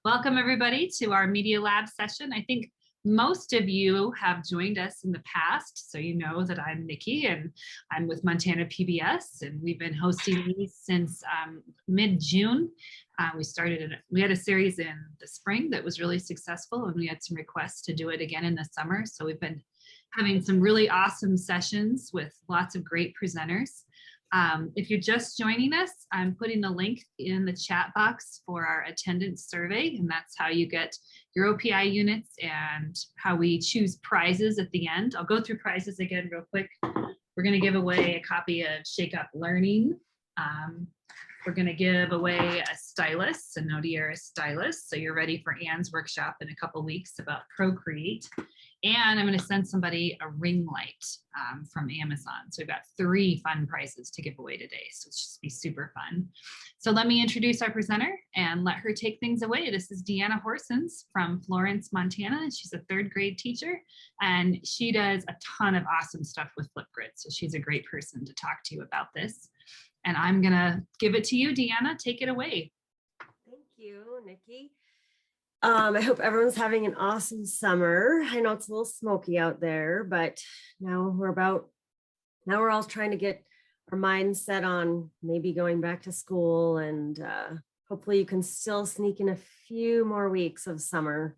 Welcome everybody to our Media Lab session. I think most of you have joined us in the past, so you know that I'm Nikki and I'm with Montana PBS, and we've been hosting these since mid-June. We had a series in the spring that was really successful, and we had some requests to do it again in the summer. So we've been having some really awesome sessions with lots of great presenters. If you're just joining us, I'm putting the link in the chat box for our attendance survey, and that's how you get your OPI units and how we choose prizes at the end. I'll go through prizes again real quick. We're going to give away a copy of Shake Up Learning. We're going to give away a stylus, a Nodiera stylus, so you're ready for Anne's workshop in a couple weeks about Procreate. And I'm going to send somebody a ring light from Amazon. So we've got 3 fun prizes to give away today. So it's just be super fun. So let me introduce our presenter and let her take things away. This is Deanna Horsens from Florence, Montana. She's a 3rd grade teacher, and she does a ton of awesome stuff with Flipgrid. So she's a great person to talk to you about this. And I'm going to give it to you, Deanna. Take it away. Thank you, Nikki. I hope everyone's having an awesome summer. I know it's a little smoky out there, but now we're all trying to get our minds set on maybe going back to school, and hopefully you can still sneak in a few more weeks of summer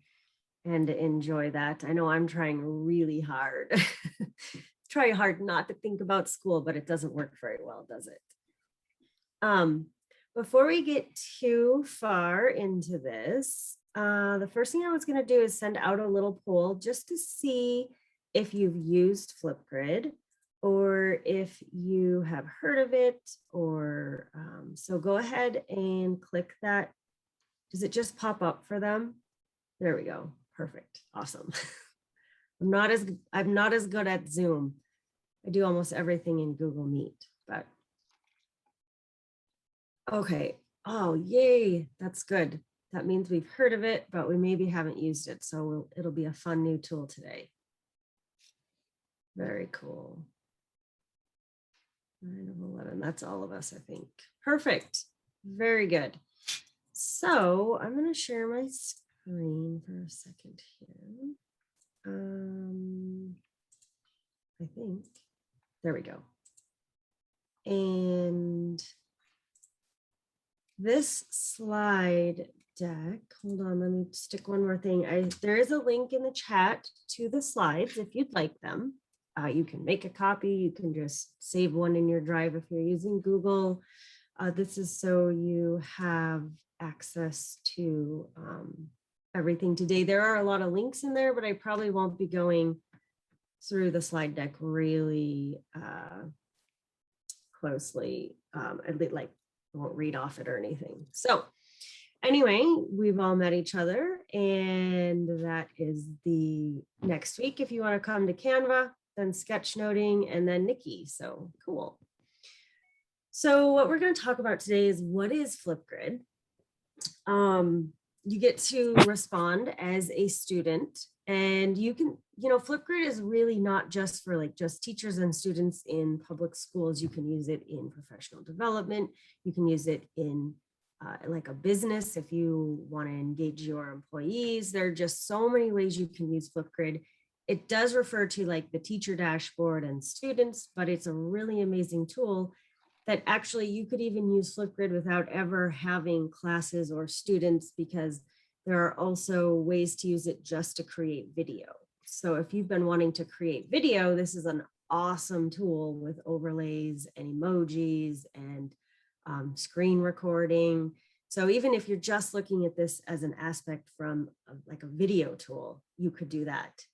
and enjoy that. I know I'm trying really hard. Try hard not to think about school, but it doesn't work very well, does it? Before we get too far into this, the first thing I was going to do is send out a little poll just to see if you've used Flipgrid or if you have heard of it, or so go ahead and click that. Does it just pop up for them? There we go. Perfect. Awesome. I'm not as good at Zoom. I do almost everything in Google Meet, but okay. Oh, yay. That's good. That means we've heard of it, but we maybe haven't used it. So it'll be a fun new tool today. Very cool. 9 of 11, that's all of us, I think. Perfect. Very good. So I'm going to share my screen for a second here. I think, there we go. And this slide deck, hold on, let me stick one more thing. There is a link in the chat to the slides if you'd like them. You can make a copy, you can just save one in your drive if you're using Google. This is so you have access to everything today. There are a lot of links in there, but I probably won't be going through the slide deck really closely. I won't read off it or anything. So anyway, we've all met each other, and that is the next week. If you want to come to Canva, then sketchnoting, and then Nikki. So cool. So what we're going to talk about today is what is Flipgrid. You get to respond as a student, and you can, Flipgrid is really not just for just teachers and students in public schools. You can use it in professional development. You can use it in like a business if you want to engage your employees. There are just so many ways you can use Flipgrid. It does refer to like the teacher dashboard and students, but it's a really amazing tool that actually you could even use Flipgrid without ever having classes or students, because there are also ways to use it just to create video. So if you've been wanting to create video, this is an awesome tool with overlays and emojis and screen recording. So even if you're just looking at this as an aspect from like a video tool, you could do that.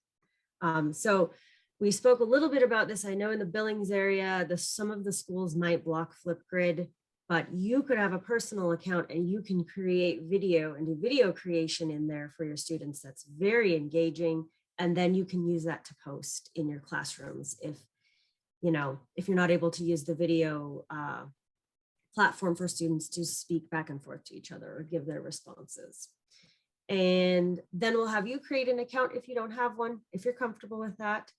So we spoke a little bit about this. I know in the Billings area, some of the schools might block Flipgrid, but you could have a personal account and you can create video and do video creation in there for your students. That's very engaging. And then you can use that to post in your classrooms if you're not able to use the video platform for students to speak back and forth to each other or give their responses. And then we'll have you create an account if you don't have one. If you're comfortable with that,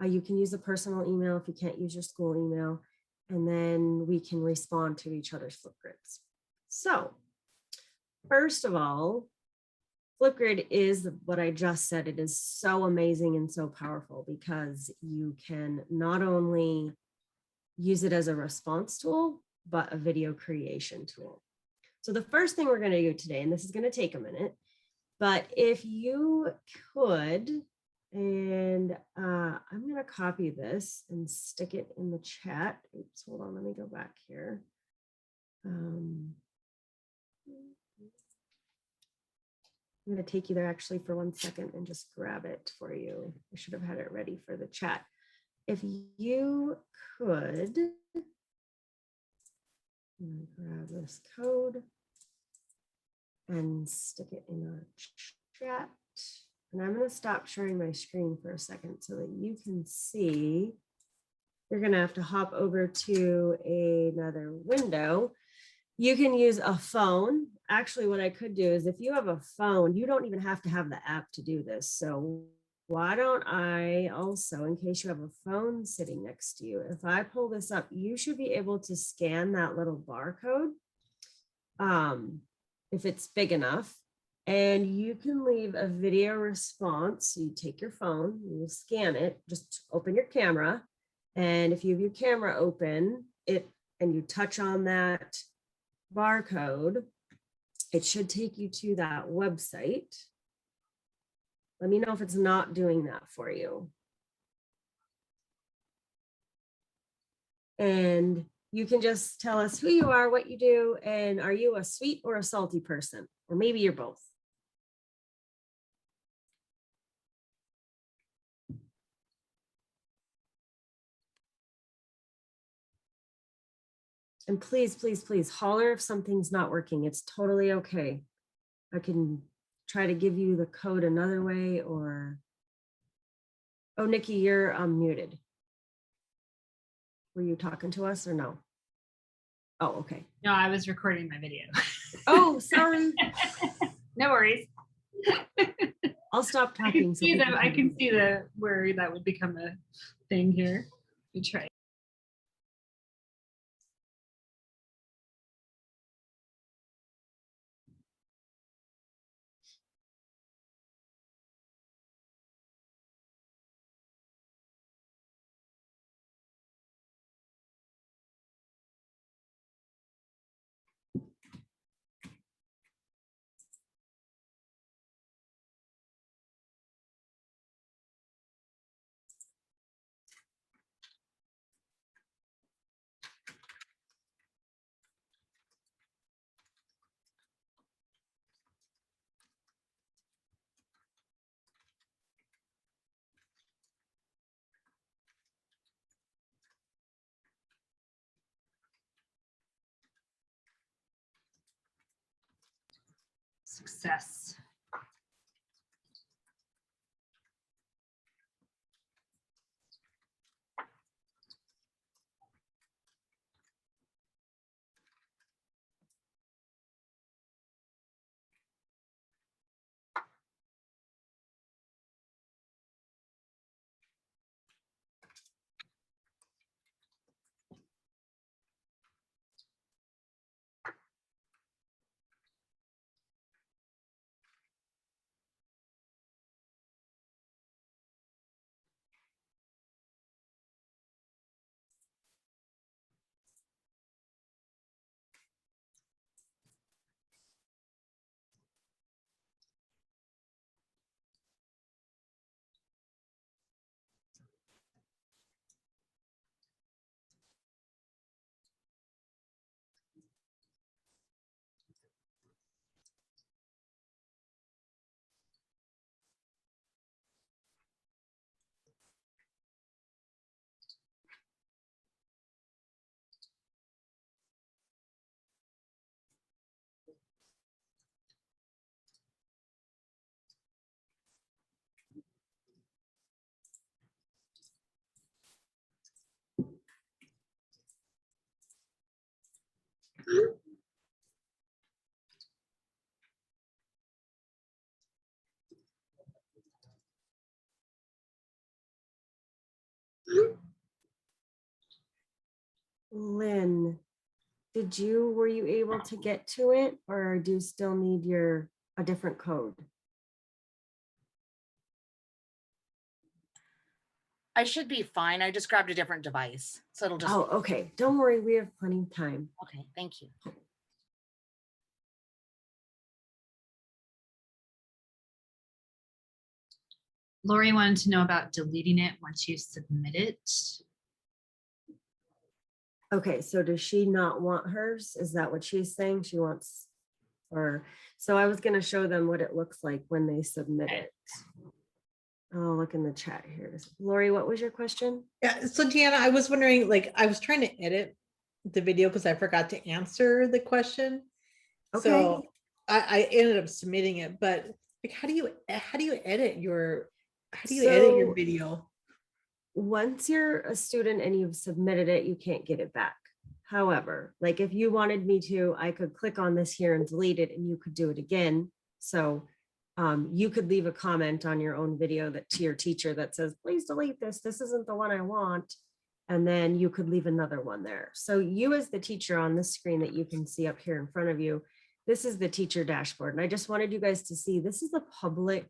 you can use a personal email if you can't use your school email, and then we can respond to each other's Flipgrids. So first of all, Flipgrid is what I just said. It is so amazing and so powerful because you can not only use it as a response tool, but a video creation tool. So the first thing we're going to do today, and this is going to take a minute, but if you could, and I'm going to copy this and stick it in the chat. Oops, hold on, let me go back here. I'm going to take you there actually for 1 second and just grab it for you. I should have had it ready for the chat. If you could grab this code and stick it in our chat. And I'm going to stop sharing my screen for a second so that you can see. You're going to have to hop over to another window. You can use a phone. Actually, what I could do is if you have a phone, you don't even have to have the app to do this. So why don't I also, in case you have a phone sitting next to you, if I pull this up, you should be able to scan that little barcode if it's big enough. And you can leave a video response. You take your phone, you scan it, just open your camera. And if you have your camera open, and you touch on that barcode, it should take you to that website. Let me know if it's not doing that for you. And you can just tell us who you are, what you do, and are you a sweet or a salty person? Or maybe you're both. And please, please, please holler if something's not working. It's totally okay. I can try to give you the code another way or, oh, Nikki, you're muted. Were you talking to us or no? Oh, okay. No, I was recording my video. Oh, sorry. No worries. I'll stop talking. I can see where that would become a thing here. We try. Success. Lynn, were you able to get to it or do you still need a different code? I should be fine. I just grabbed a different device. So it'll just, Oh, okay. Don't worry. We have plenty of time. okay, thank you. Lori wanted to know about deleting it once you submit it. Okay, so does she not want hers? Is that what she's saying? She wants, or, so I was gonna show them what it looks like when they submit it. I'll look in the chat here. Lori, what was your question? Yeah, so Deanna, I was wondering, like, I was trying to edit the video because I forgot to answer the question. Okay. So I ended up submitting it, but like, how do you edit your video? Once you're a student and you've submitted it, you can't get it back. However, like if you wanted me to, I could click on this here and delete it and you could do it again. So you could leave a comment on your own video that to your teacher that says, please delete this. This isn't the one I want. And then you could leave another one there. So you as the teacher on this screen that you can see up here in front of you, this is the teacher dashboard. And I just wanted you guys to see, this is a public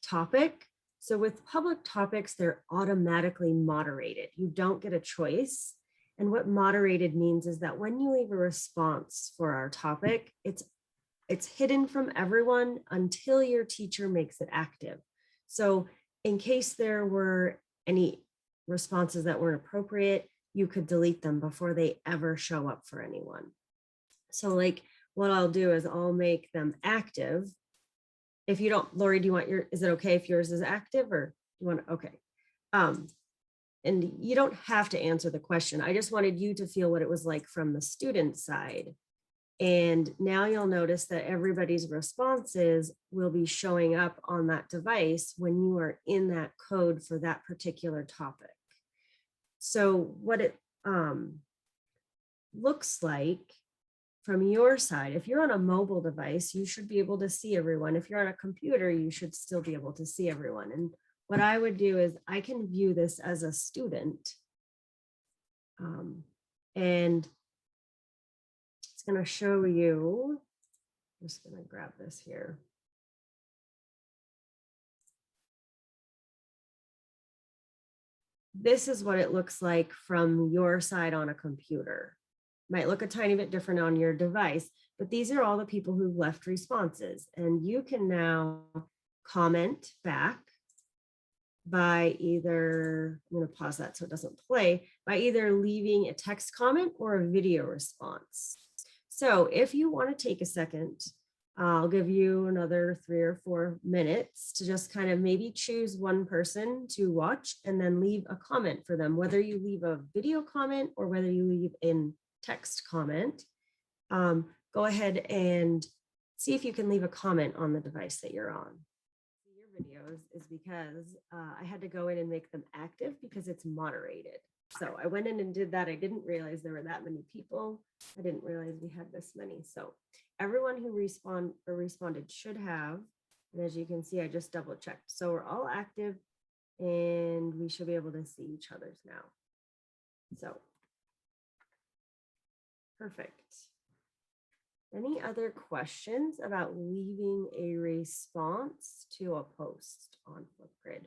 topic. So with public topics, they're automatically moderated. You don't get a choice. And what moderated means is that when you leave a response for our topic, it's hidden from everyone until your teacher makes it active. So in case there were any responses that weren't appropriate, you could delete them before they ever show up for anyone. So like what I'll do is I'll make them active. If you don't, Lori, do you want is it okay if yours is active or you want, okay. And you don't have to answer the question. I just wanted you to feel what it was like from the student side. And now you'll notice that everybody's responses will be showing up on that device when you are in that code for that particular topic. So what it looks like from your side, if you're on a mobile device, you should be able to see everyone. If you're on a computer, you should still be able to see everyone. And what I would do is I can view this as a student. And it's going to show you, I'm just going to grab this here. This is what it looks like from your side on a computer. Might look a tiny bit different on your device, but these are all the people who've left responses. And you can now comment back by either, I'm going to pause that so it doesn't play, by either leaving a text comment or a video response. So if you want to take a second, I'll give you another 3 or 4 minutes to just kind of maybe choose one person to watch and then leave a comment for them, whether you leave a video comment or whether you leave in text comment. Go ahead and see if you can leave a comment on the device that you're on. Your videos is because I had to go in and make them active because it's moderated. So I went in and did that. I didn't realize there were that many people. I didn't realize we had this many. So everyone who responded should have, and as you can see, I just double checked. So we're all active and we should be able to see each other's now. So perfect. Any other questions about leaving a response to a post on Flipgrid?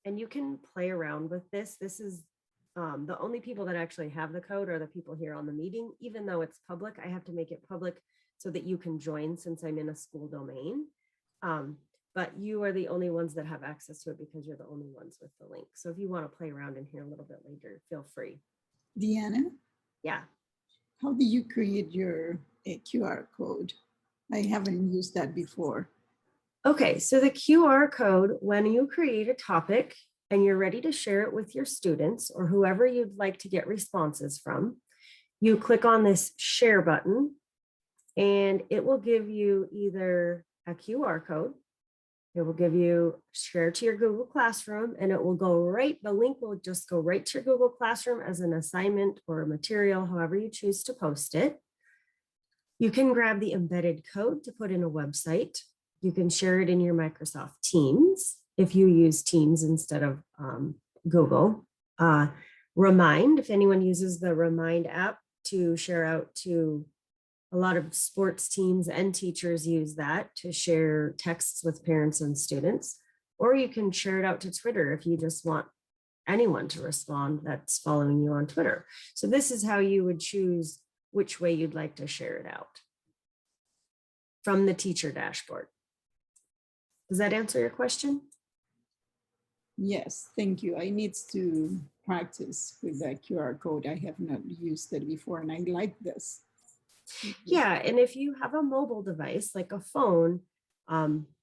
And you can play around with this. This is the only people that actually have the code are the people here on the meeting. Even though it's public, I have to make it public so that you can join since I'm in a school domain. But you are the only ones that have access to it because you're the only ones with the link. So if you want to play around in here a little bit later, feel free. Deanna? Yeah. How do you create your QR code? I haven't used that before. Okay, so the QR code, when you create a topic and you're ready to share it with your students or whoever you'd like to get responses from, you click on this share button and it will give you either a QR code. It will give you share to your Google Classroom and it will go right, the link will just go right to your Google Classroom as an assignment or a material, however you choose to post it. You can grab the embedded code to put in a website. You can share it in your Microsoft Teams if you use Teams instead of Google. Remind, if anyone uses the Remind app to share out to A lot of sports teams and teachers use that to share texts with parents and students, or you can share it out to Twitter if you just want anyone to respond that's following you on Twitter. So this is how you would choose which way you'd like to share it out from the teacher dashboard. Does that answer your question? Yes, thank you. I need to practice with that QR code. I have not used it before and I like this. Yeah, and if you have a mobile device like a phone,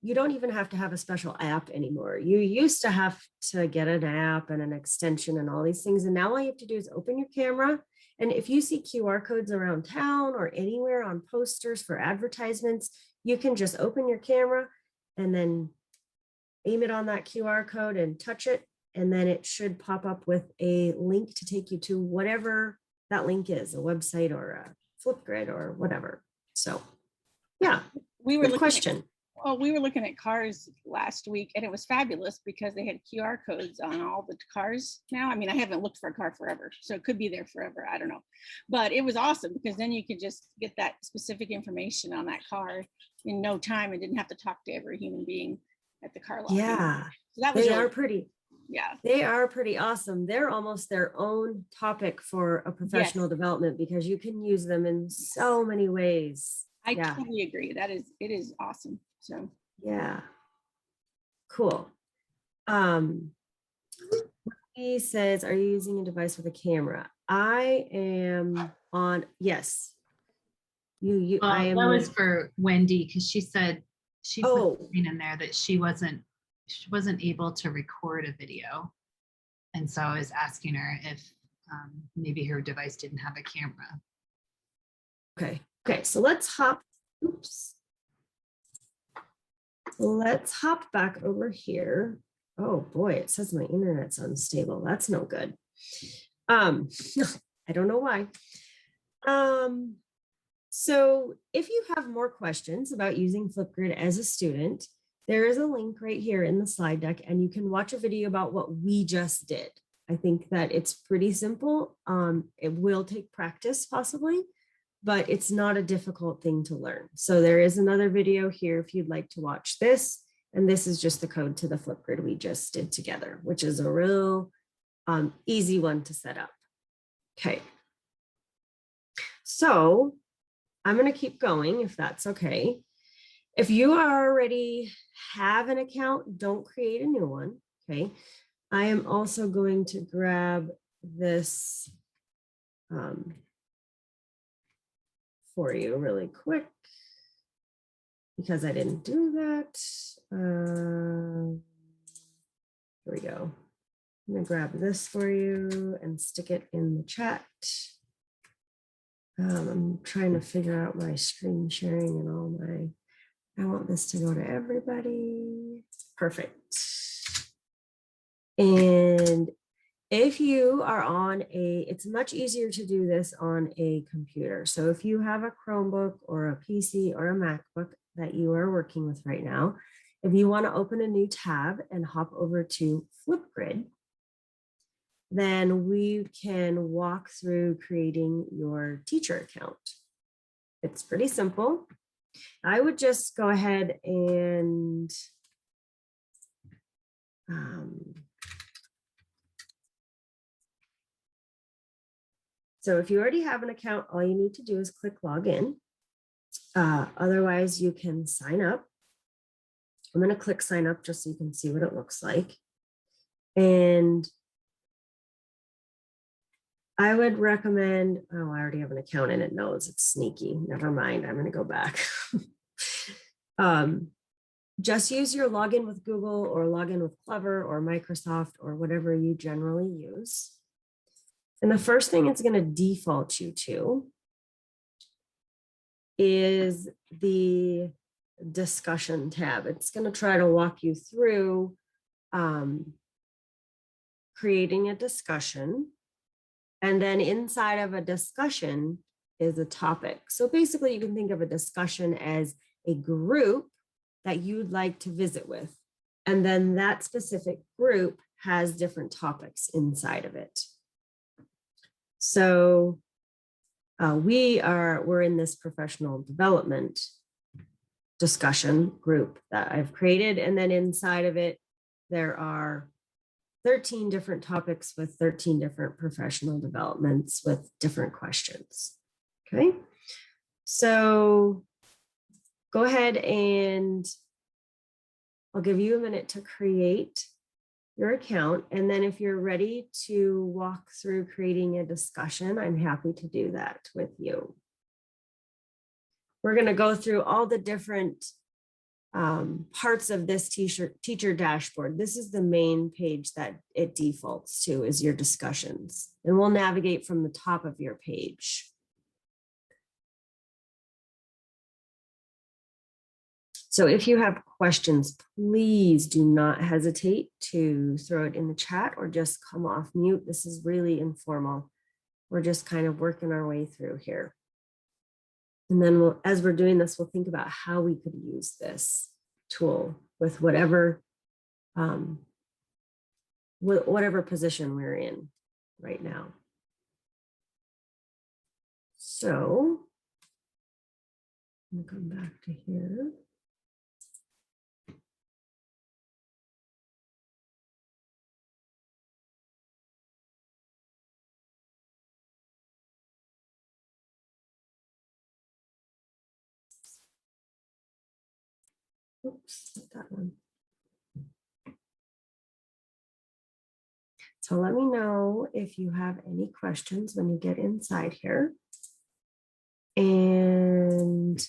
you don't even have to have a special app anymore. You used to have to get an app and an extension and all these things. And now all you have to do is open your camera. And if you see QR codes around town or anywhere on posters for advertisements, you can just open your camera and then aim it on that QR code and touch it. And then it should pop up with a link to take you to whatever that link is, a website or a Flipgrid or whatever. So yeah, We were good looking question. we were looking at cars last week and it was fabulous because they had QR codes on all the cars now. I mean, I haven't looked for a car forever, so it could be there forever. I don't know. But it was awesome because then you could just get that specific information on that car in no time and didn't have to talk to every human being at the car lot. Yeah, So that was they really, are pretty. yeah. They are pretty awesome. They're almost their own topic for a professional development because you can use them in so many ways. I Yeah. totally agree. It is awesome. So Yeah. Cool. He says, are you using a device with a camera? I am on, yes. I am. That was for Wendy because she said she put Oh. something in there that she wasn't able to record a video, and so I was asking her if maybe her device didn't have a camera. Okay, so let's hop, oops. Let's hop back over here. Oh boy, it says my internet's unstable. That's no good. I don't know why. So if you have more questions about using Flipgrid as a student, there is a link right here in the slide deck and you can watch a video about what we just did. I think that it's pretty simple. It will take practice possibly, but it's not a difficult thing to learn. So there is another video here if you'd like to watch this. And this is just the code to the Flipgrid we just did together, which is a real easy one to set up. Okay. So I'm going to keep going if that's okay. If you already have an account, don't create a new one. Okay. I am also going to grab this for you really quick because I didn't do that. Here we go. I'm going to grab this for you and stick it in the chat. I'm trying to figure out my screen sharing and all my, I want this to go to everybody. Perfect. And if you are on it's much easier to do this on a computer. So if you have a Chromebook or a PC or a MacBook that you are working with right now, if you want to open a new tab and hop over to Flipgrid, then we can walk through creating your teacher account. It's pretty simple. I would just go ahead and so if you already have an account, all you need to do is click login. Otherwise, you can sign up. I'm going to click sign up just so you can see what it looks like. And I would recommend, oh, I already have an account and it knows it's sneaky. Never mind, I'm going to go back. Just use your login with Google or login with Clever or Microsoft or whatever you generally use. And the first thing it's going to default you to is the discussion tab. It's going to try to walk you through creating a discussion. And then inside of a discussion is a topic. So basically you can think of a discussion as a group that you'd like to visit with. And then that specific group has different topics inside of it. So we're in this professional development discussion group that I've created. And then inside of it, there are 13 different topics with 13 different professional developments with different questions. Okay, so go ahead and I'll give you a minute to create your account. And then if you're ready to walk through creating a discussion, I'm happy to do that with you. We're going to go through all the different parts of this teacher dashboard. This is the main page that it defaults to, is your discussions. And we'll navigate from the top of your page. So if you have questions, please do not hesitate to throw it in the chat or just come off mute. This is really informal. We're just kind of working our way through here. And then as we're doing this, we'll think about how we could use this tool with whatever position we're in right now. So I'm going to come back to here. Oops, not that one. So let me know if you have any questions when you get inside here. And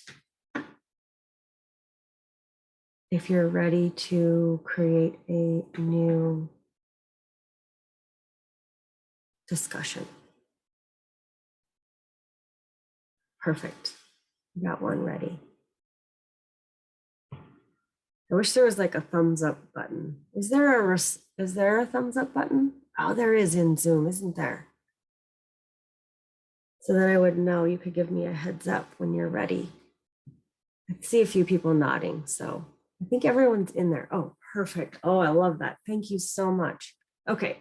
if you're ready to create a new discussion. Perfect. We got one ready. I wish there was like a thumbs up button. Is there a thumbs up button? Oh, there is in Zoom, isn't there? So then I would know. You could give me a heads up when you're ready. I see a few people nodding, so I think everyone's in there. Oh, perfect. Oh, I love that. Thank you so much. Okay,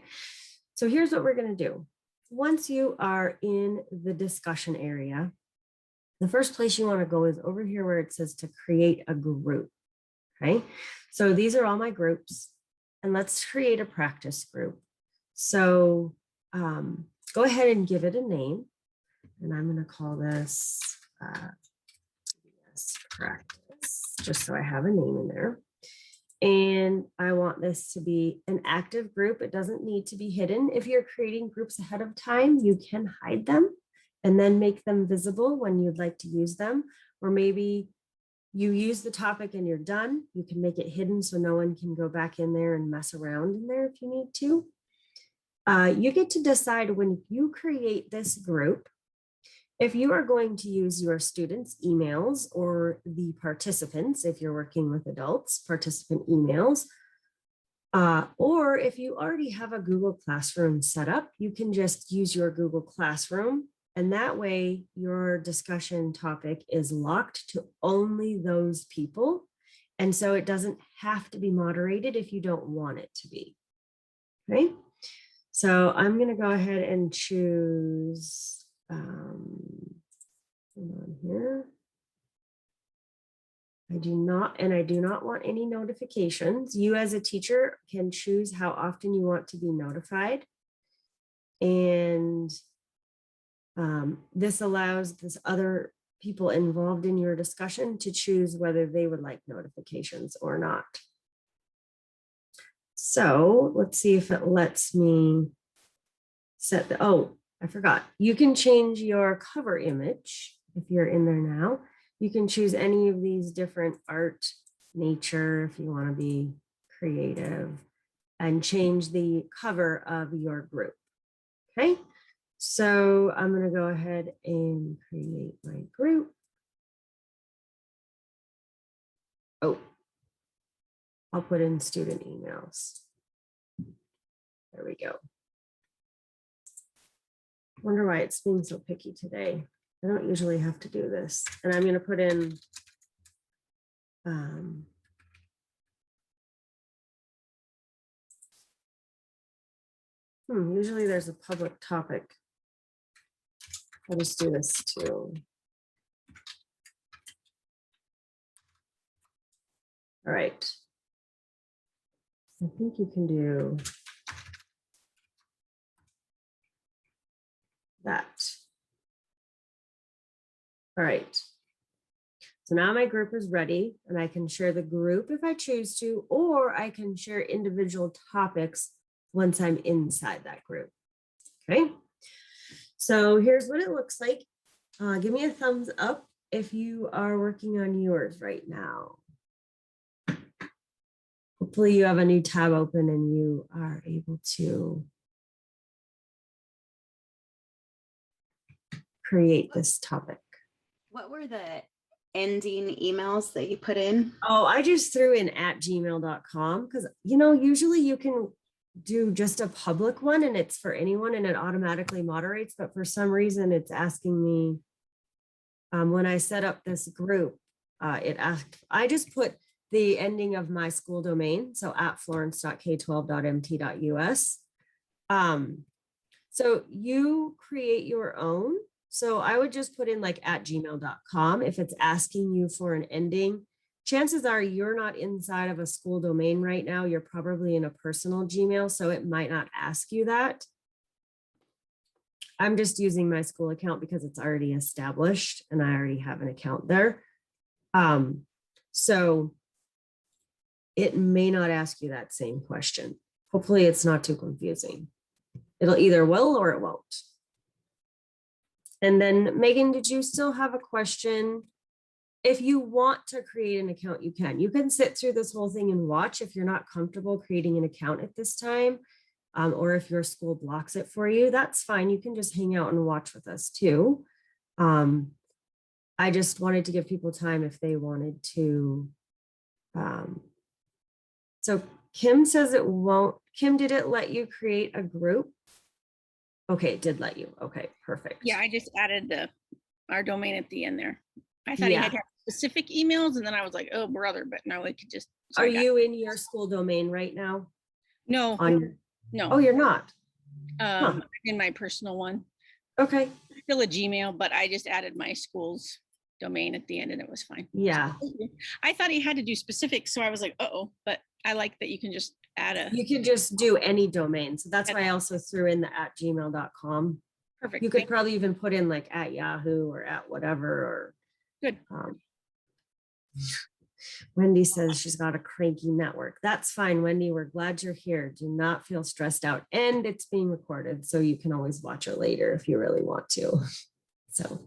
so here's what we're going to do. Once you are in the discussion area, the first place you want to go is over here where it says to create a group. Okay, so these are all my groups, and let's create a practice group. So go ahead and give it a name, and I'm going to call this practice, just so I have a name in there. And I want this to be an active group. It doesn't need to be hidden. If you're creating groups ahead of time, you can hide them and then make them visible when you'd like to use them, or maybe you use the topic and you're done. You can make it hidden so no one can go back in there and mess around in there if you need to. You get to decide when you create this group, if you are going to use your students' emails or the participants, if you're working with adults, participant emails, or if you already have a Google Classroom set up, you can just use your Google Classroom. And that way your discussion topic is locked to only those people. And so it doesn't have to be moderated if you don't want it to be. Okay. So I'm going to go ahead and choose, hold on here. I do not want any notifications. You as a teacher can choose how often you want to be notified. And this allows this other people involved in your discussion to choose whether they would like notifications or not. So let's see if it lets me set the, oh, I forgot. You can change your cover image if you're in there now. You can choose any of these different art, nature, if you want to be creative, and change the cover of your group. Okay. So I'm going to go ahead and create my group. Oh, I'll put in student emails. There we go. Wonder why it's being so picky today. I don't usually have to do this. And I'm going to put in usually there's a public topic. I'll just do this too. All right. I think you can do that. All right. So now my group is ready and I can share the group if I choose to, or I can share individual topics once I'm inside that group. Okay. So here's what it looks like. Give me a thumbs up if you are working on yours right now. Hopefully you have a new tab open and you are able to create this topic. What were the ending emails that you put in? Oh, I just threw in @gmail.com because, you know, usually you can do just a public one and it's for anyone and it automatically moderates. But for some reason, it's asking me when I set up this group, it asked, I just put the ending of my school domain. So @florence.k12.mt.us. So you create your own. So I would just put in like @gmail.com. If it's asking you for an ending, chances are you're not inside of a school domain right now. You're probably in a personal Gmail, so it might not ask you that. I'm just using my school account because it's already established and I already have an account there. So it may not ask you that same question. Hopefully it's not too confusing. It'll either will or it won't. And then Megan, did you still have a question? If you want to create an account, you can. You can sit through this whole thing and watch if you're not comfortable creating an account at this time, or if your school blocks it for you, that's fine. You can just hang out and watch with us too. I just wanted to give people time if they wanted to. So Kim says it won't. Kim, did it let you create a group? Okay, it did let you. Okay, perfect. Yeah, I just added our domain at the end there. I thought Yeah. he had to have specific emails, and then I was like, oh, brother, but no, it could just. so Are I got- you in your school domain right now? No, On your, no. oh, you're not. huh. In my personal one, Okay. still a Gmail, but I just added my school's domain at the end, and it was fine. Yeah. I thought he had to do specific, so I was like, uh-oh, but I like that you can just add a You can just do any domain. So that's why I also threw in the @gmail.com. perfect. You could thank probably even put in like @Yahoo or @whatever or. Good. Wendy says she's got a cranky network. That's fine, Wendy. We're glad you're here. Do not feel stressed out. And it's being recorded, so you can always watch it later if you really want to. So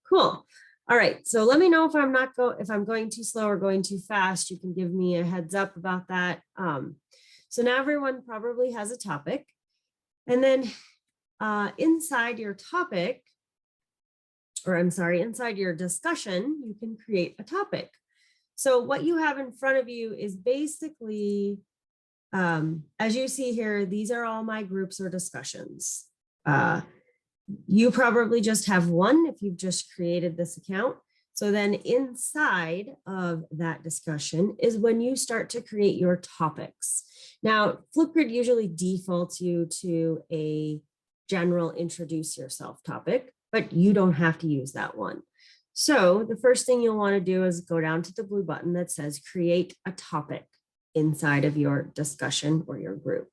cool. All right. So let me know if I'm going too slow or going too fast. You can give me a heads up about that. So now everyone probably has a topic. And then inside your topic, or I'm sorry, inside your discussion, you can create a topic. So what you have in front of you is basically, as you see here, these are all my groups or discussions. You probably just have one if you've just created this account. So then inside of that discussion is when you start to create your topics. Now, Flipgrid usually defaults you to a general introduce yourself topic, but you don't have to use that one. So the first thing you'll want to do is go down to the blue button that says create a topic inside of your discussion or your group.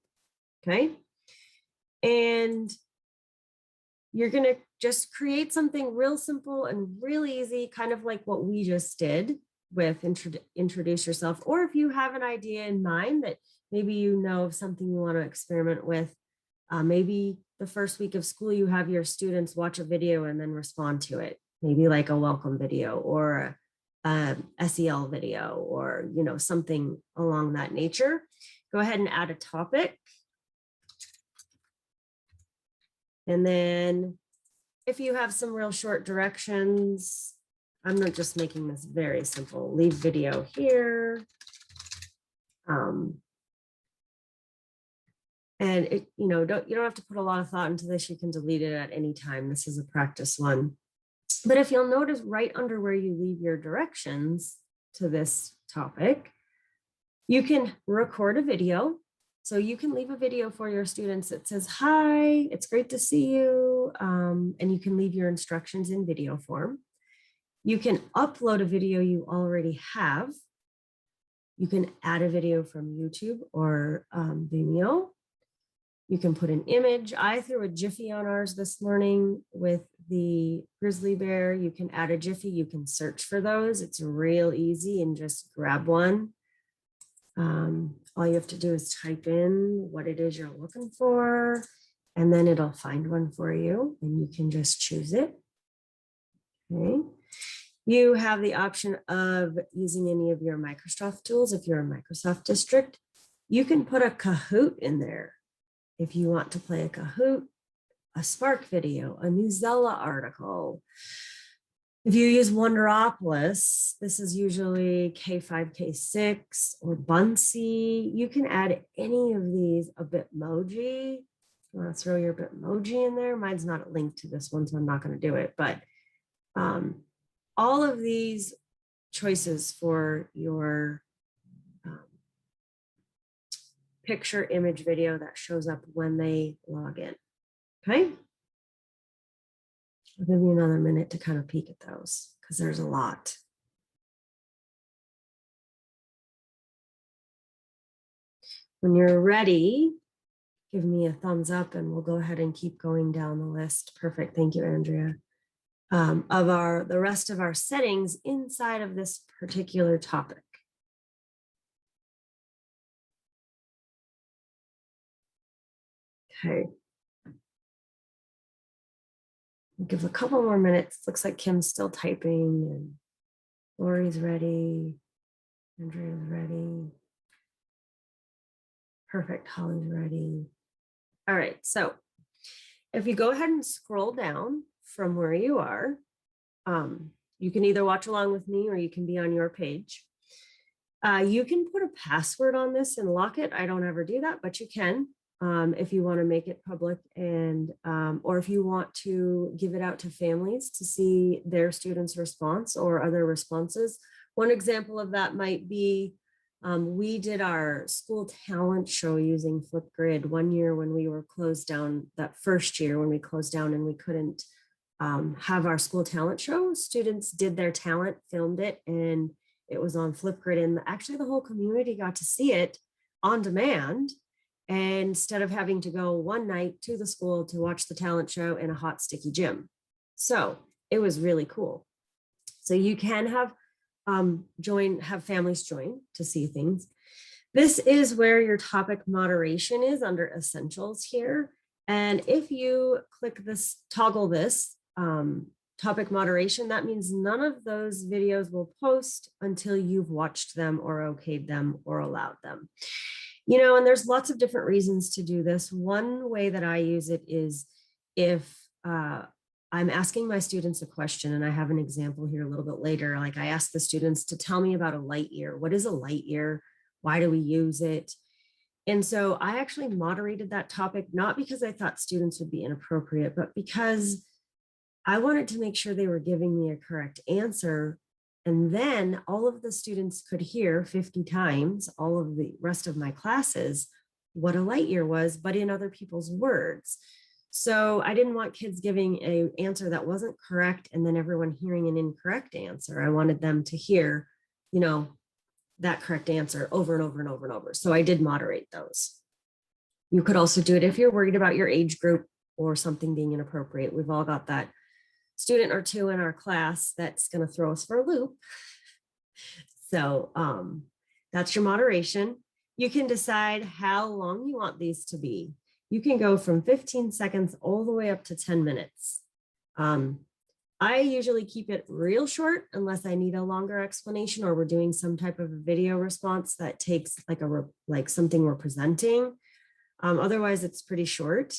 Okay. And you're going to just create something real simple and real easy, kind of like what we just did with introduce yourself. Or if you have an idea in mind that maybe you know of something you want to experiment with, maybe the first week of school, you have your students watch a video and then respond to it. Maybe like a welcome video or a SEL video or, you know, something along that nature. Go ahead and add a topic. And then if you have some real short directions, I'm not just making this very simple, leave video here. And it, you know, you don't have to put a lot of thought into this. You can delete it at any time. This is a practice one. But if you'll notice right under where you leave your directions to this topic, you can record a video So you can leave a video for your students that says, hi, it's great to see you. And you can leave your instructions in video form. You can upload a video you already have. You can add a video from YouTube or Vimeo. You can put an image. I threw a Jiffy on ours this morning with the grizzly bear. You can add a Jiffy. You can search for those. It's real easy and just grab one. All you have to do is type in what it is you're looking for, and then it'll find one for you and you can just choose it. Okay. You have the option of using any of your Microsoft tools. If you're a Microsoft district, you can put a Kahoot in there. If you want to play a Kahoot, a Spark video, a Newsella article. If you use Wonderopolis, this is usually K5, K6, or Buncee. You can add any of these, a Bitmoji. You want to throw your Bitmoji in there? Mine's not linked to this one, so I'm not going to do it. But all of these choices for your picture, image, video that shows up when they log in. Okay. I'll give you another minute to kind of peek at those because there's a lot. When you're ready, give me a thumbs up and we'll go ahead and keep going down the list. Perfect. Thank you, Andrea. Of the rest of our settings inside of this particular topic. Okay. We'll give a couple more minutes. Looks like Kim's still typing and Lori's ready. Andrea's ready. Perfect. Holly's ready. All right. So if you go ahead and scroll down from where you are, you can either watch along with me or you can be on your page. You can put a password on this and lock it. I don't ever do that, but you can. If you want to make it public and or if you want to give it out to families to see their students' response or other responses. One example of that might be we did our school talent show using Flipgrid one year when we were closed down, that first year when we closed down and we couldn't have our school talent show. Students did their talent, filmed it, and it was on Flipgrid, and actually the whole community got to see it on demand. And instead of having to go one night to the school to watch the talent show in a hot, sticky gym. So it was really cool. So you can have families join to see things. This is where your topic moderation is under essentials here. And if you click this, toggle this topic moderation, that means none of those videos will post until you've watched them or okayed them or allowed them. You know, and there's lots of different reasons to do this. One way that I use it is if I'm asking my students a question, and I have an example here a little bit later, like I ask the students to tell me about a light year. What is a light year? Why do we use it? And so I actually moderated that topic, not because I thought students would be inappropriate, but because I wanted to make sure they were giving me a correct answer. And then all of the students could hear 50 times, all of the rest of my classes, what a light year was, but in other people's words. So I didn't want kids giving an answer that wasn't correct and then everyone hearing an incorrect answer. I wanted them to hear, you know, that correct answer over and over and over and over. So I did moderate those. You could also do it if you're worried about your age group or something being inappropriate. We've all got that student or two in our class that's going to throw us for a loop. So that's your moderation. You can decide how long you want these to be. You can go from 15 seconds all the way up to 10 minutes. I usually keep it real short unless I need a longer explanation or we're doing some type of a video response that takes like something we're presenting. Otherwise, it's pretty short.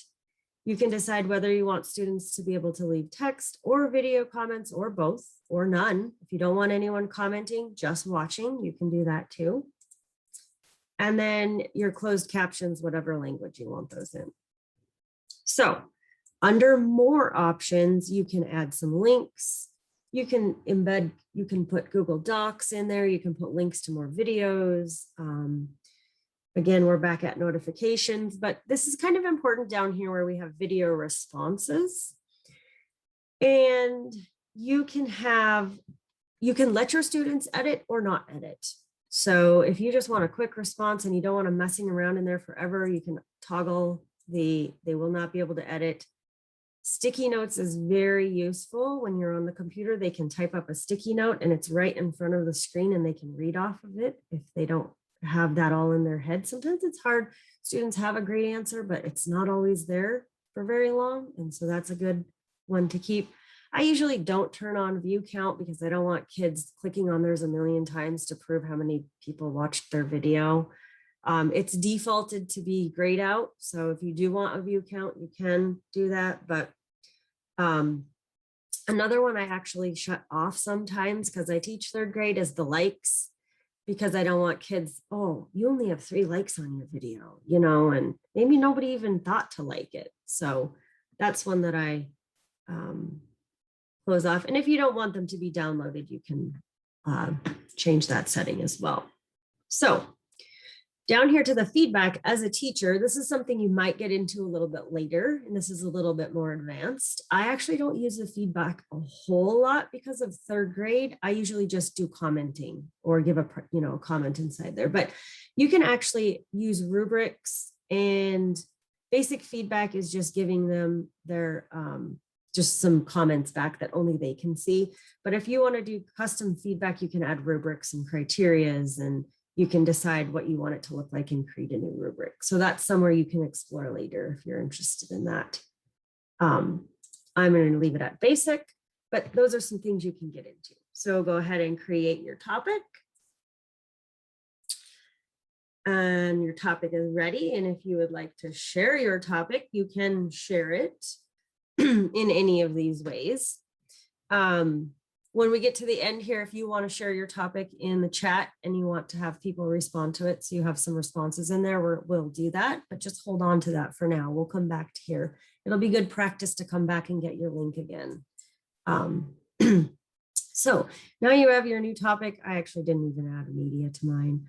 You can decide whether you want students to be able to leave text or video comments or both or none. If you don't want anyone commenting, just watching, you can do that too. And then your closed captions, whatever language you want those in. So under more options, you can add some links. You can embed, you can put Google Docs in there. You can put links to more videos. Again, we're back at notifications, but this is kind of important down here where we have video responses. And you can let your students edit or not edit. So if you just want a quick response and you don't want them messing around in there forever, you can toggle they will not be able to edit. Sticky notes is very useful when you're on the computer. They can type up a sticky note and it's right in front of the screen and they can read off of it if they don't have that all in their head. Sometimes it's hard. Students have a great answer, but it's not always there for very long. And so that's a good one to keep. I usually don't turn on view count because I don't want kids clicking on theirs a million times to prove how many people watched their video. It's defaulted to be grayed out. So if you do want a view count, you can do that. But another one I actually shut off sometimes because I teach third grade is the likes, because I don't want kids, oh, you only have 3 likes on your video, you know, and maybe nobody even thought to like it. So that's one that I close off. And if you don't want them to be downloaded, you can change that setting as well. So down here to the feedback as a teacher, this is something you might get into a little bit later, and this is a little bit more advanced. I actually don't use the feedback a whole lot because of third grade. I usually just do commenting or give a comment inside there, but you can actually use rubrics, and basic feedback is just giving them their just some comments back that only they can see. But if you want to do custom feedback, you can add rubrics and criterias, and you can decide what you want it to look like and create a new rubric. So that's somewhere you can explore later if you're interested in that. I'm going to leave it at basic, but those are some things you can get into. So go ahead and create your topic. And your topic is ready. And if you would like to share your topic, you can share it in any of these ways. When we get to the end here, if you want to share your topic in the chat and you want to have people respond to it, so you have some responses in there, we'll do that, but just hold on to that for now. We'll come back to here. It'll be good practice to come back and get your link again. So now you have your new topic. I actually didn't even add a media to mine.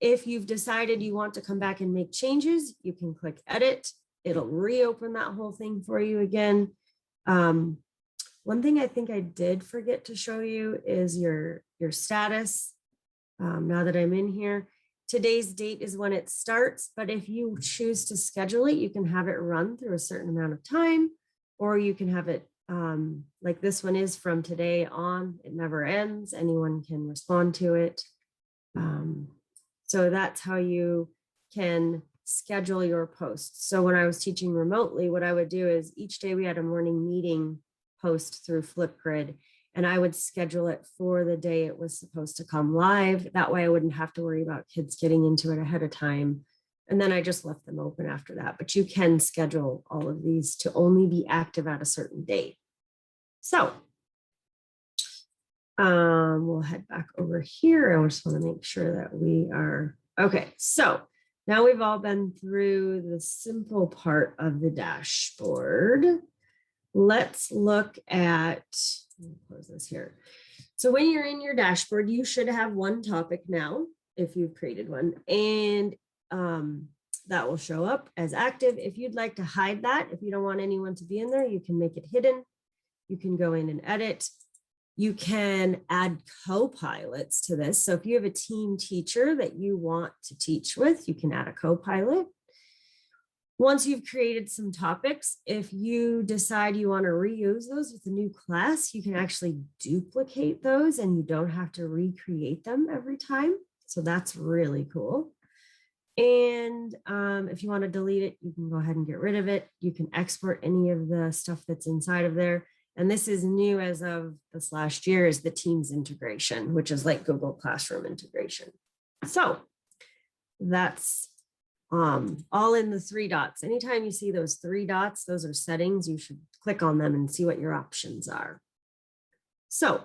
If you've decided you want to come back and make changes, you can click edit. It'll reopen that whole thing for you again. One thing I think I did forget to show you is your status. Now that I'm in here, today's date is when it starts, but if you choose to schedule it, you can have it run through a certain amount of time, or you can have it like this one is from today on. It never ends. Anyone can respond to it. So that's how you can schedule your posts. So when I was teaching remotely, what I would do is each day we had a morning meeting post through Flipgrid, and I would schedule it for the day it was supposed to come live. That way I wouldn't have to worry about kids getting into it ahead of time. And then I just left them open after that. But you can schedule all of these to only be active at a certain date. So we'll head back over here. I just want to make sure that we are okay. So now we've all been through the simple part of the dashboard. Let's look at, let me close this here. So when you're in your dashboard, you should have one topic now, if you've created one, and that will show up as active. If you'd like to hide that, if you don't want anyone to be in there, you can make it hidden. You can go in and edit. You can add co-pilots to this. So if you have a team teacher that you want to teach with, you can add a co-pilot. Once you've created some topics, if you decide you want to reuse those with a new class, you can actually duplicate those and you don't have to recreate them every time. So that's really cool. And if you want to delete it, you can go ahead and get rid of it. You can export any of the stuff that's inside of there. And this is new as of this last year, is the Teams integration, which is like Google Classroom integration. So that's all in the 3 dots. Anytime you see those 3 dots, those are settings. You should click on them and see what your options are. So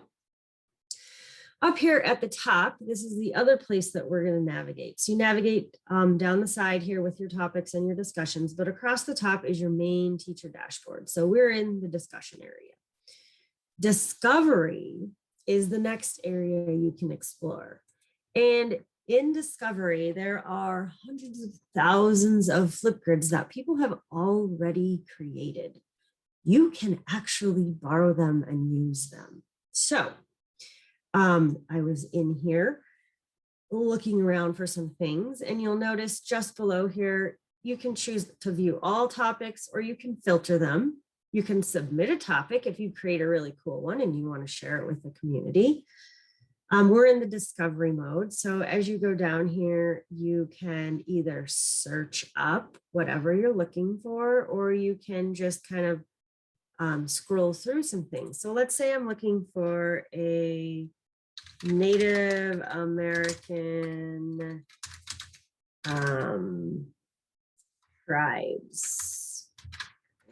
up here at the top, this is the other place that we're going to navigate. So you navigate down the side here with your topics and your discussions, but across the top is your main teacher dashboard. So we're in the discussion area. Discovery is the next area you can explore. And in Discovery, there are hundreds of thousands of Flipgrids that people have already created. You can actually borrow them and use them. So I was in here looking around for some things, and you'll notice just below here, you can choose to view all topics, or you can filter them. You can submit a topic if you create a really cool one and you want to share it with the community. We're in the discovery mode. So as you go down here, you can either search up whatever you're looking for, or you can just kind of scroll through some things. So let's say I'm looking for a Native American tribes.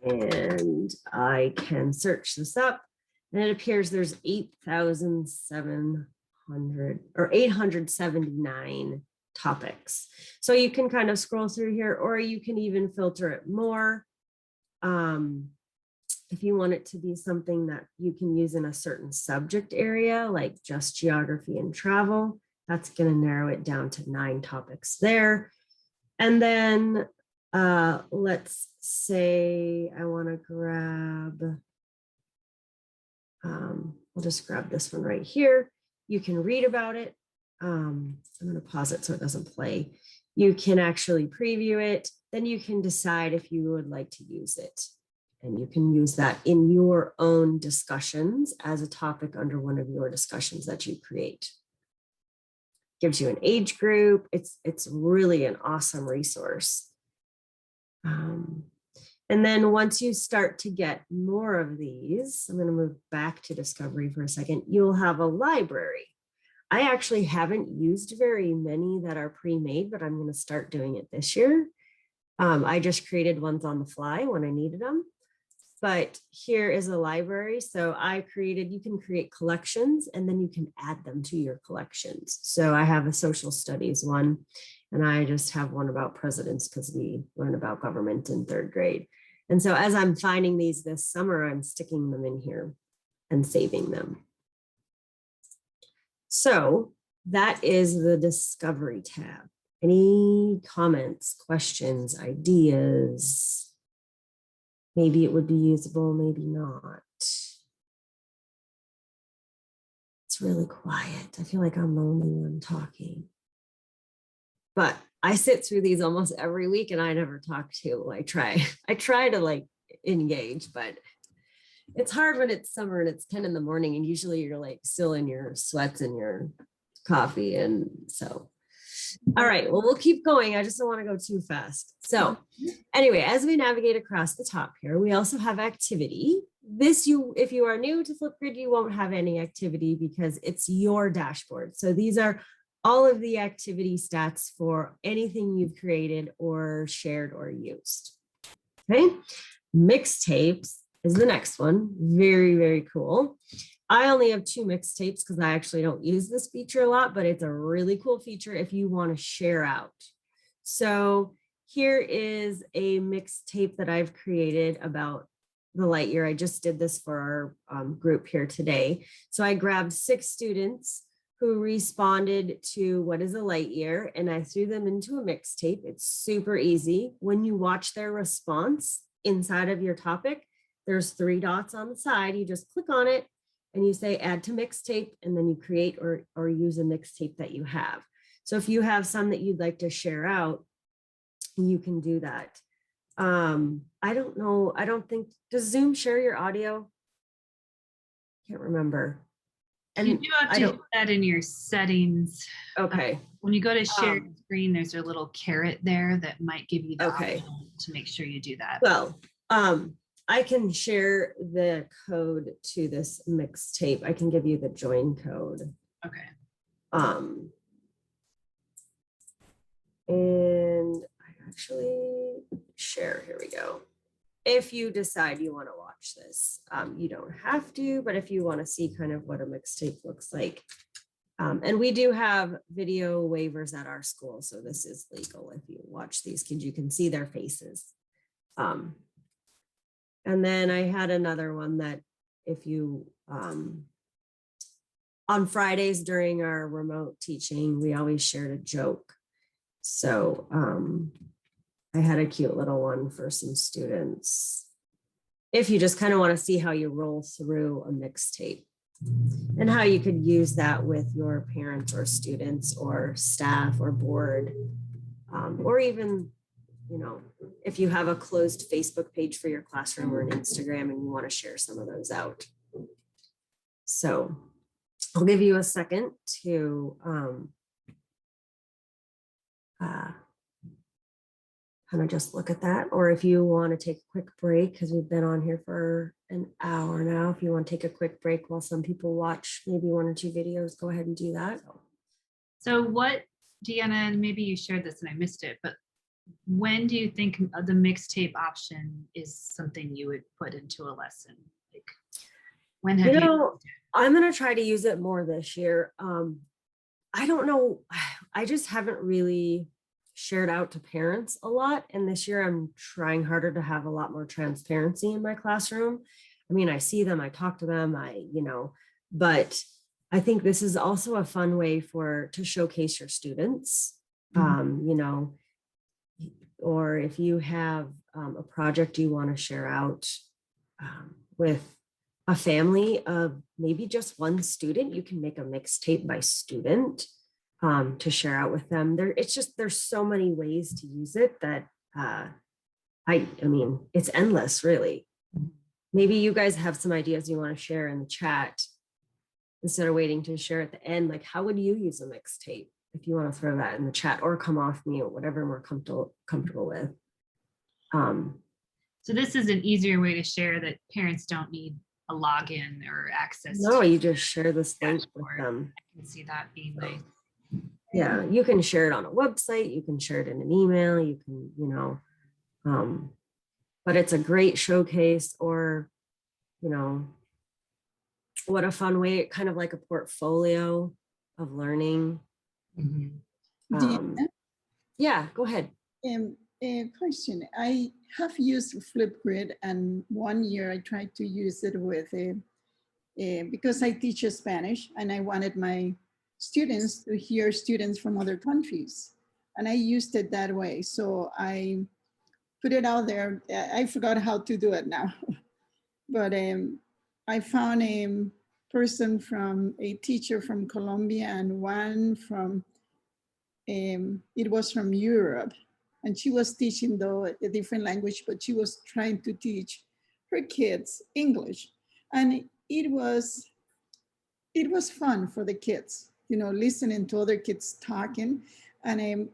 And I can search this up, and it appears there's 879 topics. So you can kind of scroll through here, or you can even filter it more. If you want it to be something that you can use in a certain subject area, like just geography and travel, that's going to narrow it down to 9 topics there. And then let's say I want to grab, we'll just grab this one right here. You can read about it. I'm going to pause it so it doesn't play. You can actually preview it. Then you can decide if you would like to use it. And you can use that in your own discussions as a topic under one of your discussions that you create. Gives you an age group. It's really an awesome resource. And then once you start to get more of these, I'm going to move back to Discovery for a second, you'll have a library. I actually haven't used very many that are pre-made, but I'm going to start doing it this year. I just created ones on the fly when I needed them. But here is a library. So you can create collections, and then you can add them to your collections. So I have a social studies one, and I just have one about presidents because we learn about government in 3rd grade. And so as I'm finding these this summer, I'm sticking them in here and saving them. So that is the Discovery tab. Any comments, questions, ideas? Maybe it would be usable, maybe not. It's really quiet. I feel like I'm the only one talking. But I sit through these almost every week and I never talk to. I try to like engage, but it's hard when it's summer and it's 10 in the morning and usually you're like still in your sweats and your coffee. And so, all right, well, we'll keep going. I just don't want to go too fast. So anyway, as we navigate across the top here, we also have activity. If you are new to Flipgrid, you won't have any activity because it's your dashboard. So these are all of the activity stats for anything you've created or shared or used. Okay, Mixtapes is the next one. Very, very cool. I only have 2 mixtapes because I actually don't use this feature a lot, but it's a really cool feature if you want to share out. So here is a mixtape that I've created about the light year. I just did this for our group here today. So I grabbed 6 students who responded to what is a light year, and I threw them into a mixtape. It's super easy. When you watch their response inside of your topic, there's 3 dots on the side. You just click on it and you say add to mixtape, and then you create or use a mixtape that you have. So if you have some that you'd like to share out, you can do that. I don't know. I don't think, does Zoom share your audio? Can't remember. And you do have to do that in your settings. Okay. When you go to share screen, there's a little caret there that might give you the okay option to make sure you do that. Well, I can share the code to this mixtape. I can give you the join code. Okay. And I actually share, here we go. If you decide you want to watch this, you don't have to, but if you want to see kind of what a mixtape looks like. And we do have video waivers at our school, so this is legal. If you watch these kids, you can see their faces. And then I had another one that if you on Fridays during our remote teaching, we always shared a joke. So I had a cute little one for some students. If you just kind of want to see how you roll through a mixtape and how you could use that with your parents or students or staff or board, or even, you know, if you have a closed Facebook page for your classroom or an Instagram and you want to share some of those out. So I'll give you a second to kind of just look at that. Or if you want to take a quick break, because we've been on here for an hour now, if you want to take a quick break while some people watch maybe 1 or 2 videos, go ahead and do that. So what, Deanna, and maybe you shared this and I missed it, but when do you think the mixtape option is something you would put into a lesson? Like, when have you? I'm going to try to use it more this year. I don't know. I just haven't really shared out to parents a lot. And this year I'm trying harder to have a lot more transparency in my classroom. I mean, I see them, I talk to them, but I think this is also a fun way to showcase your students, or if you have a project you want to share out with a family of maybe just one student, you can make a mixtape by student to share out with them. There's so many ways to use it that I mean, it's endless, really. Maybe you guys have some ideas you want to share in the chat instead of waiting to share at the end. Like, how would you use a mixtape? If you want to throw that in the chat or come off mute, whatever we're comfortable with. So this is an easier way to share that parents don't need a login or access. No, you just share this link with them. I can see that being nice. Yeah, you can share it on a website, you can share it in an email, you can, but it's a great showcase, or, what a fun way, kind of like a portfolio of learning. Yeah, go ahead. A question. I have used Flipgrid, and one year I tried to use it with because I teach Spanish and I wanted my students to hear students from other countries, and I used it that way. So I put it out there. I forgot how to do it now, but I found a teacher from Colombia and one from it was from Europe, and she was teaching though a different language, but she was trying to teach her kids English, and it was fun for the kids, listening to other kids talking. And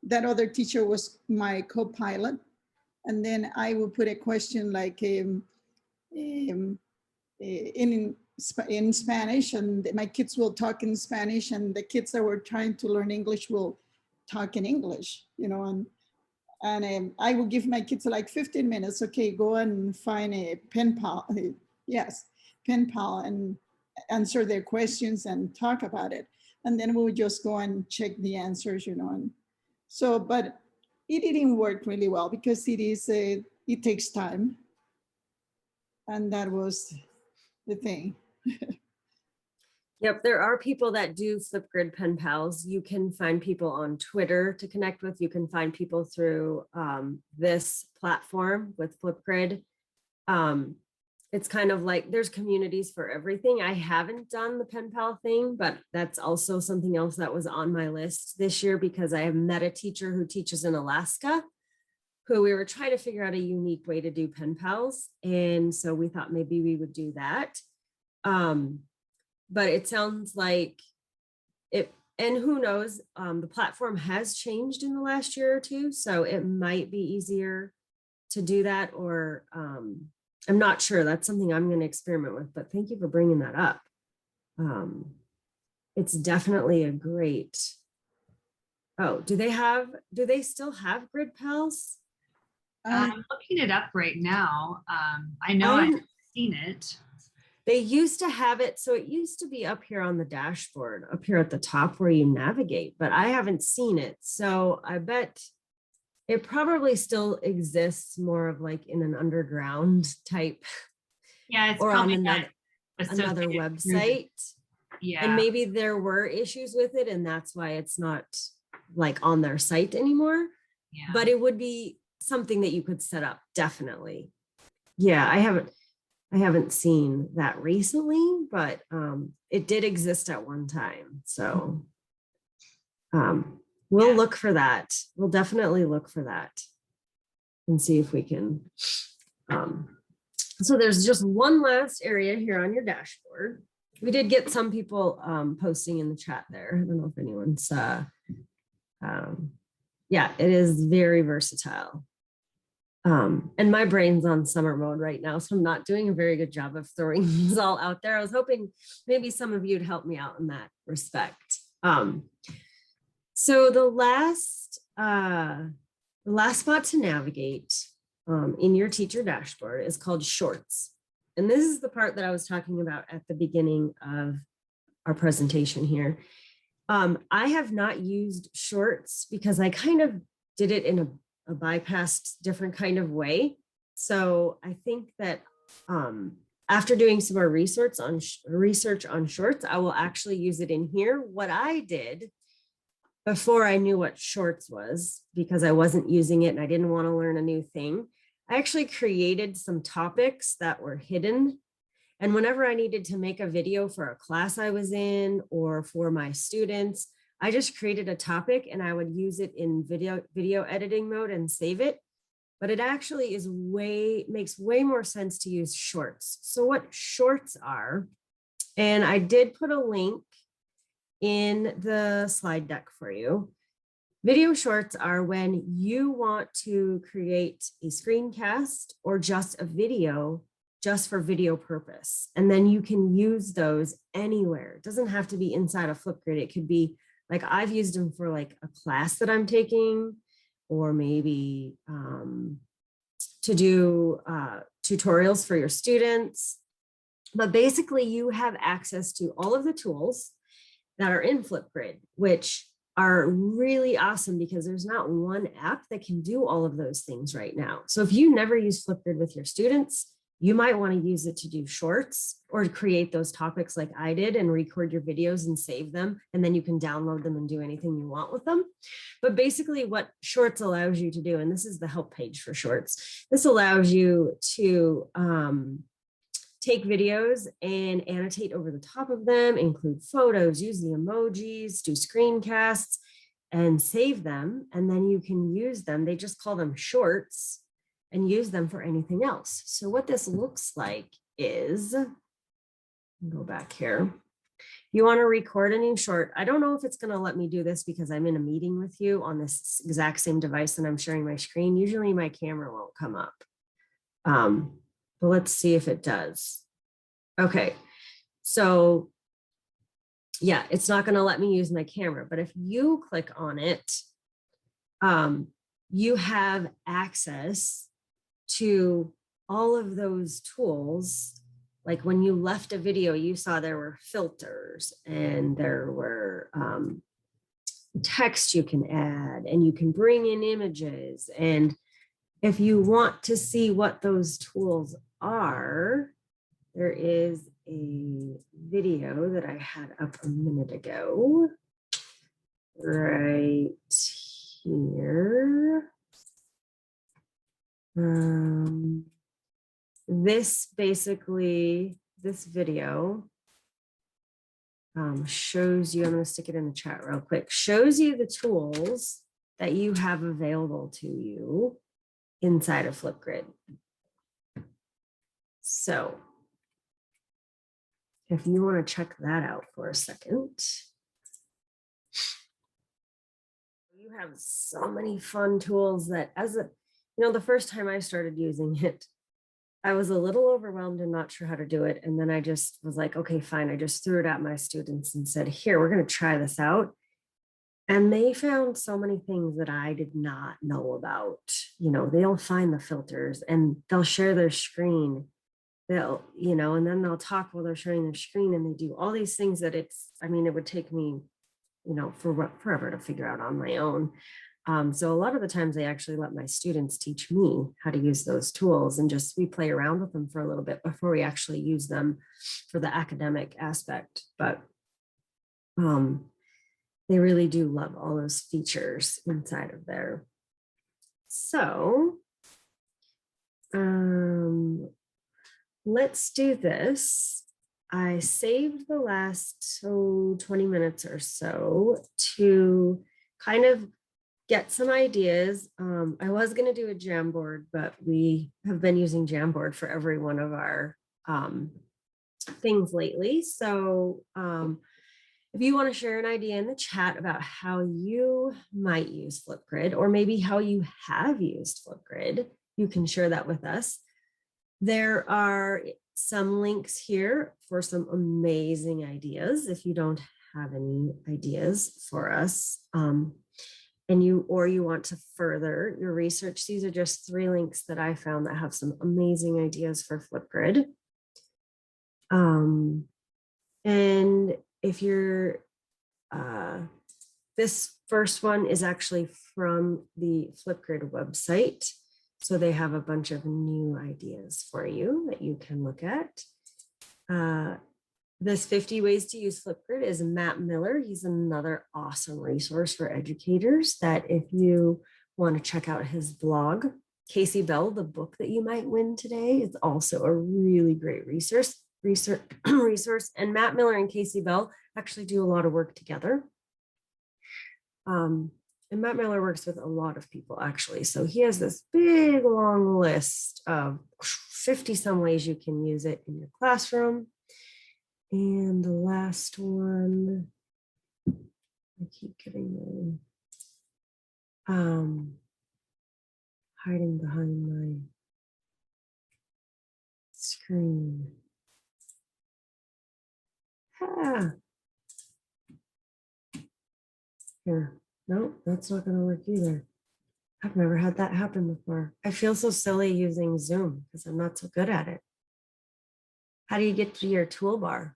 that other teacher was my co-pilot, and then I would put a question like in Spanish, and my kids will talk in Spanish, and the kids that were trying to learn English will talk in English, and I will give my kids like 15 minutes. Okay, go and find a pen pal. Yes, pen pal, and answer their questions and talk about it. And then we'll just go and check the answers, and so, but it didn't work really well because it takes time. And that was the thing. Yep, there are people that do Flipgrid pen pals. You can find people on Twitter to connect with. You can find people through this platform with Flipgrid. It's kind of like there's communities for everything. I haven't done the pen pal thing, but that's also something else that was on my list this year because I have met a teacher who teaches in Alaska, who we were trying to figure out a unique way to do pen pals. And so we thought maybe we would do that. But it sounds like it, and who knows, the platform has changed in the last year or two, so it might be easier to do that, or I'm not sure. That's something I'm going to experiment with, but thank you for bringing that up. It's definitely a great, do they still have Grid Pals? I'm looking it up right now. I know I've seen it. They used to have it. So it used to be up here on the dashboard, up here at the top where you navigate, but I haven't seen it. So I bet it probably still exists more of like in an underground type. Yeah, it's or probably on got another associated through the- website. Yeah. And maybe there were issues with it, and that's why it's not like on their site anymore. Yeah. But it would be something that you could set up, definitely. Yeah, I haven't seen that recently, but it did exist at one time. So we'll Yeah. look for that. We'll definitely look for that and see if we can. So there's just one last area here on your dashboard. We did get some people posting in the chat there. I don't know if anyone's, yeah, it is very versatile. And my brain's on summer mode right now, so I'm not doing a very good job of throwing these all out there. I was hoping maybe some of you'd help me out in that respect. So the last spot to navigate in your teacher dashboard is called Shorts. And this is the part that I was talking about at the beginning of our presentation here. I have not used Shorts because I kind of did it in a bypassed different kind of way. So I think that after doing some more research on Shorts, I will actually use it in here. What I did before I knew what Shorts was, because I wasn't using it and I didn't want to learn a new thing, I actually created some topics that were hidden. And whenever I needed to make a video for a class I was in or for my students, I just created a topic and I would use it in video editing mode and save it. But it actually makes way more sense to use Shorts. So what Shorts are, and I did put a link in the slide deck for you. Video Shorts are when you want to create a screencast or just a video just for video purpose. And then you can use those anywhere. It doesn't have to be inside of Flipgrid. It could be like, I've used them for like a class that I'm taking, or maybe to do tutorials for your students. But basically you have access to all of the tools that are in Flipgrid, which are really awesome because there's not one app that can do all of those things right now. So if you never use Flipgrid with your students, you might want to use it to do shorts or to create those topics like I did and record your videos and save them. And then you can download them and do anything you want with them. But basically what Shorts allows you to do, and this is the help page for Shorts, this allows you to take videos and annotate over the top of them, include photos, use the emojis, do screencasts, and save them. And then you can use them. They just call them Shorts and use them for anything else. So what this looks like is, go back here. You want to record a new short. I don't know if it's going to let me do this because I'm in a meeting with you on this exact same device and I'm sharing my screen. Usually my camera won't come up. But let's see if it does. Okay, so yeah, it's not going to let me use my camera, but if you click on it, you have access to all of those tools. Like when you left a video, you saw there were filters and there were text you can add, and you can bring in images. And if you want to see what those tools are, there is a video that I had up a minute ago right here. This video shows you, I'm going to stick it in the chat real quick, shows you the tools that you have available to you inside of Flipgrid. So if you want to check that out for a second, you have so many fun tools that the first time I started using it, I was a little overwhelmed and not sure how to do it. And then I just was like, okay, fine. I just threw it at my students and said, here, we're going to try this out. And they found so many things that I did not know about. They'll find the filters and they'll share their screen. And then they'll talk while they're sharing their screen, and they do all these things that it would take me, forever to figure out on my own. So a lot of the times I actually let my students teach me how to use those tools, and just we play around with them for a little bit before we actually use them for the academic aspect. But they really do love all those features inside of there. So let's do this. I saved the last 20 minutes or so to kind of get some ideas. I was going to do a Jamboard, but we have been using Jamboard for every one of our things lately. So if you want to share an idea in the chat about how you might use Flipgrid, or maybe how you have used Flipgrid, you can share that with us. There are some links here for some amazing ideas if you don't have any ideas for us. And you want to further your research, these are just 3 links that I found that have some amazing ideas for Flipgrid. And if you're, this first one is actually from the Flipgrid website. So they have a bunch of new ideas for you that you can look at. This 50 Ways to Use Flipgrid is Matt Miller. He's another awesome resource for educators that if you want to check out his blog. Casey Bell, the book that you might win today, is also a really great resource. And Matt Miller and Casey Bell actually do a lot of work together. And Matt Miller works with a lot of people actually. So he has this big long list of 50 some ways you can use it in your classroom. And the last one, I keep getting hiding behind my screen. Here, no, that's not going to work either. I've never had that happen before. I feel so silly using Zoom because I'm not so good at it. How do you get to your toolbar?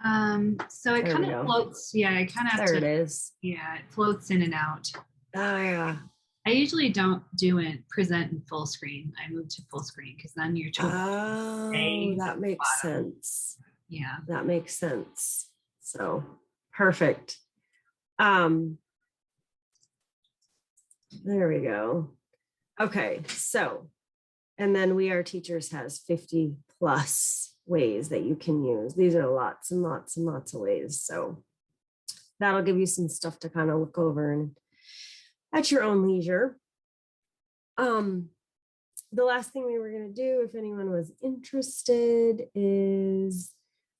So it There kind we of go. floats. Yeah, I kind of have There to. it is. Yeah, it floats in and out. Oh yeah. I usually don't do it present in full screen. I move to full screen because then your tool. Oh, that makes sense. Yeah. That makes sense. So perfect. There we go. Okay, so, and then We Are Teachers has 50 plus ways that you can use. These are lots and lots and lots of ways. So that'll give you some stuff to kind of look over and at your own leisure. The last thing we were going to do, if anyone was interested, is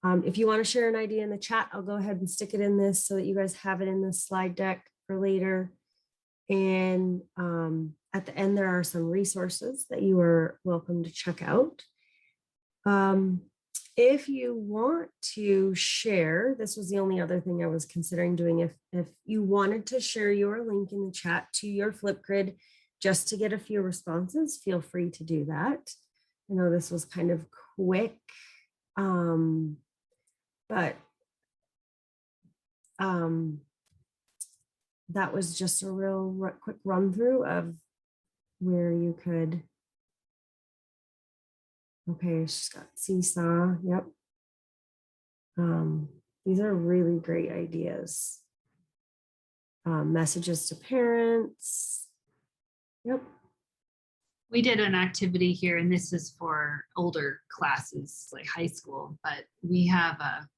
if you want to share an idea in the chat, I'll go ahead and stick it in this so that you guys have it in the slide deck for later. And at the end, there are some resources that you are welcome to check out. If you want to share, this was the only other thing I was considering doing. If you wanted to share your link in the chat to your Flipgrid just to get a few responses, feel free to do that. I know this was kind of quick, but that was just a real quick run through of where you could. Okay, she's got Seesaw. Yep. These are really great ideas. Messages to parents. Yep. We did an activity here, and this is for older classes, like high school, but we have a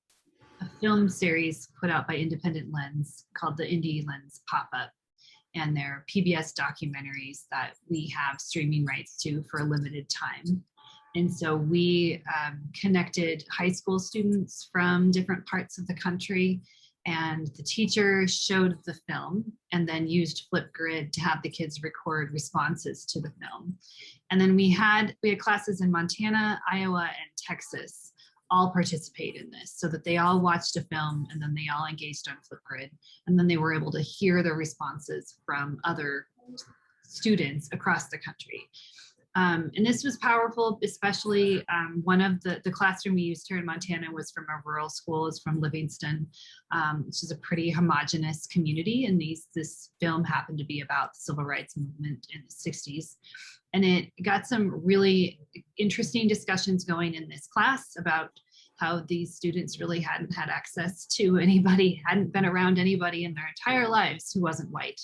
film series put out by Independent Lens called the Indie Lens Pop-Up. And they're PBS documentaries that we have streaming rights to for a limited time. And so we connected high school students from different parts of the country, and the teacher showed the film and then used Flipgrid to have the kids record responses to the film. And then we had classes in Montana, Iowa, and Texas all participate in this, so that they all watched a film and then they all engaged on Flipgrid, and then they were able to hear the responses from other students across the country. And this was powerful, especially one of the classroom we used here in Montana was from a rural school, is from Livingston, which is a pretty homogenous community. And this film happened to be about the civil rights movement in the 60s. And it got some really interesting discussions going in this class about how these students really hadn't had access to anybody, hadn't been around anybody in their entire lives who wasn't white.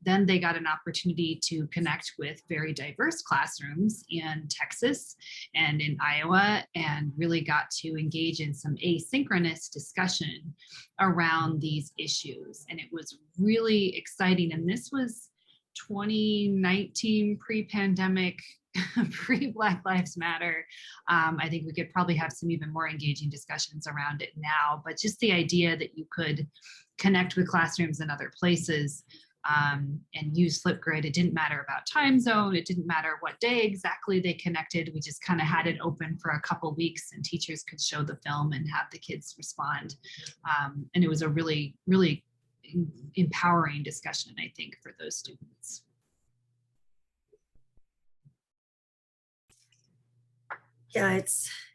Then they got an opportunity to connect with very diverse classrooms in Texas and in Iowa, and really got to engage in some asynchronous discussion around these issues. And it was really exciting. And this was 2019, pre-pandemic, pre-Black Lives Matter. I think we could probably have some even more engaging discussions around it now, but just the idea that you could connect with classrooms in other places and use Flipgrid. It didn't matter about time zone. It didn't matter what day exactly they connected. We just kind of had it open for a couple weeks, and teachers could show the film and have the kids respond. And it was a really, really empowering discussion, I think, for those students. Yeah,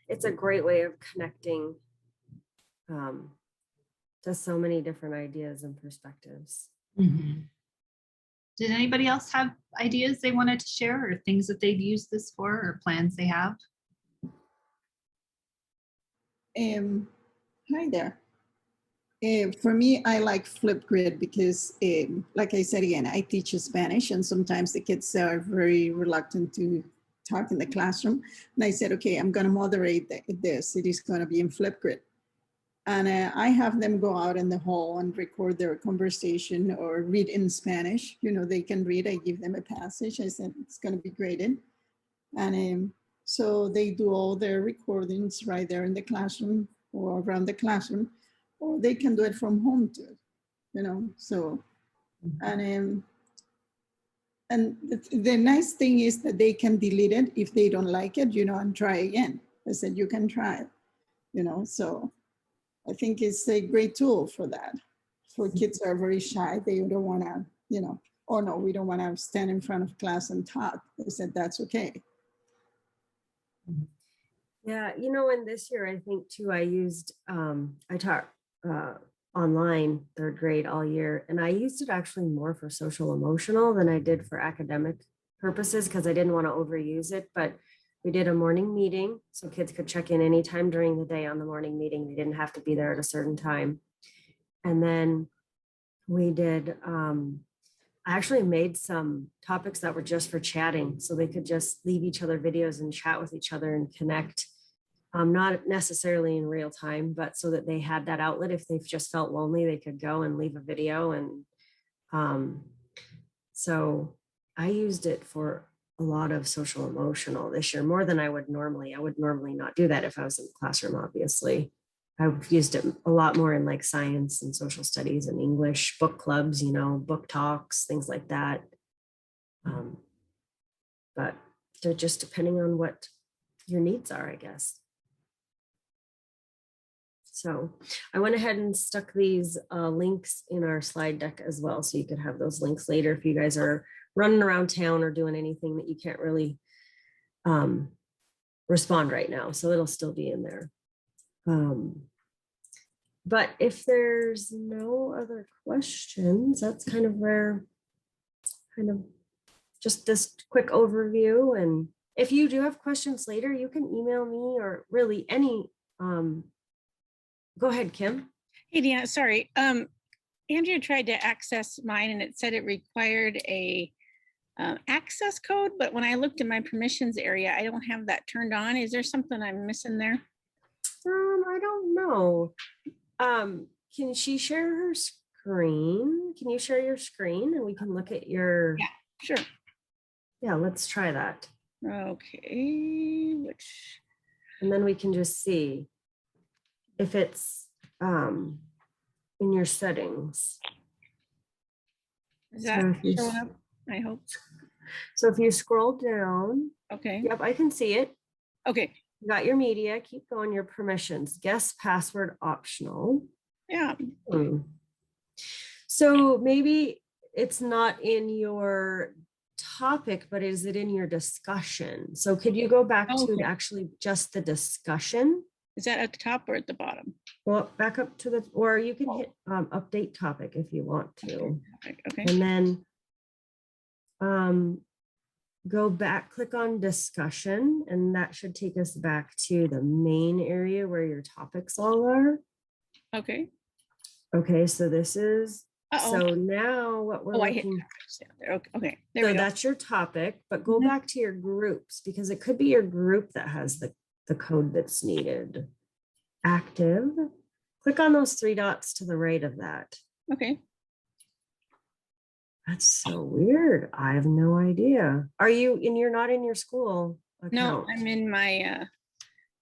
it's a great way of connecting to so many different ideas and perspectives. Mm-hmm. Did anybody else have ideas they wanted to share, or things that they've used this for, or plans they have? Hi there. For me, I like Flipgrid because, like I said again, I teach Spanish, and sometimes the kids are very reluctant to talk in the classroom. And I said, okay, I'm going to moderate this. It is going to be in Flipgrid. And I have them go out in the hall and record their conversation or read in Spanish. You know, they can read. I give them a passage. I said, it's going to be graded. And so they do all their recordings right there in the classroom or around the classroom, or they can do it from home too, you know, so, and the nice thing is that they can delete it if they don't like it, you know, and try again. I said, you can try, you know, so I think it's a great tool for that. For kids who are very shy, they don't want to, you know, oh no, we don't want to stand in front of class and talk. They said, that's okay. Yeah, you know, and this year I think too, I used, I taught online third grade all year, and I used it actually more for social emotional than I did for academic purposes because I didn't want to overuse it. But we did a morning meeting so kids could check in anytime during the day on the morning meeting. They didn't have to be there at a certain time. And then we did, I actually made some topics that were just for chatting, so they could just leave each other videos and chat with each other and connect. Not necessarily in real time, but so that they had that outlet. If they've just felt lonely, they could go and leave a video. And so I used it for a lot of social emotional this year, more than I would normally. I would normally not do that if I was in the classroom, obviously. I've used it a lot more in like science and social studies and English, book clubs, you know, book talks, things like that. But they're just depending on what your needs are, I guess. So I went ahead and stuck these links in our slide deck as well, so you could have those links later if you guys are running around town or doing anything that you can't really respond right now. So it'll still be in there. But if there's no other questions, that's kind of where, just this quick overview. And if you do have questions later, you can email me or really any, go ahead, Kim. Hey, Deanna, sorry. Andrea tried to access mine and it said it required a access code, but when I looked in my permissions area, I don't have that turned on. Is there something I'm missing there? I don't know. Can she share her screen? Can you share your screen and we can look at your... Yeah, sure. Yeah, let's try that. Okay, and then we can just see if it's in your settings. Is that showing up? I hope. So if you scroll down. Okay. Yep, I can see it. Okay. You got your media, keep going, your permissions, guest password optional. Yeah. So maybe it's not in your topic, but is it in your discussion? So could you go back to Okay. actually just the discussion? Is that at the top or at the bottom? Well, back up to the, or you can hit update topic if you want to. Okay. And then go back, click on discussion, and that should take us back to the main area where your topics all are. Okay. Okay, so this is, Uh-oh. so now what we're Oh, I hit looking, topics down there. Okay. There so we go. that's your topic, but go Mhm. back to your groups because it could be your group that has the code that's needed. Active, click on those 3 dots to the right of that. Okay. That's so weird. I have no idea. Are you, and you're not in your school No, account? I'm in my,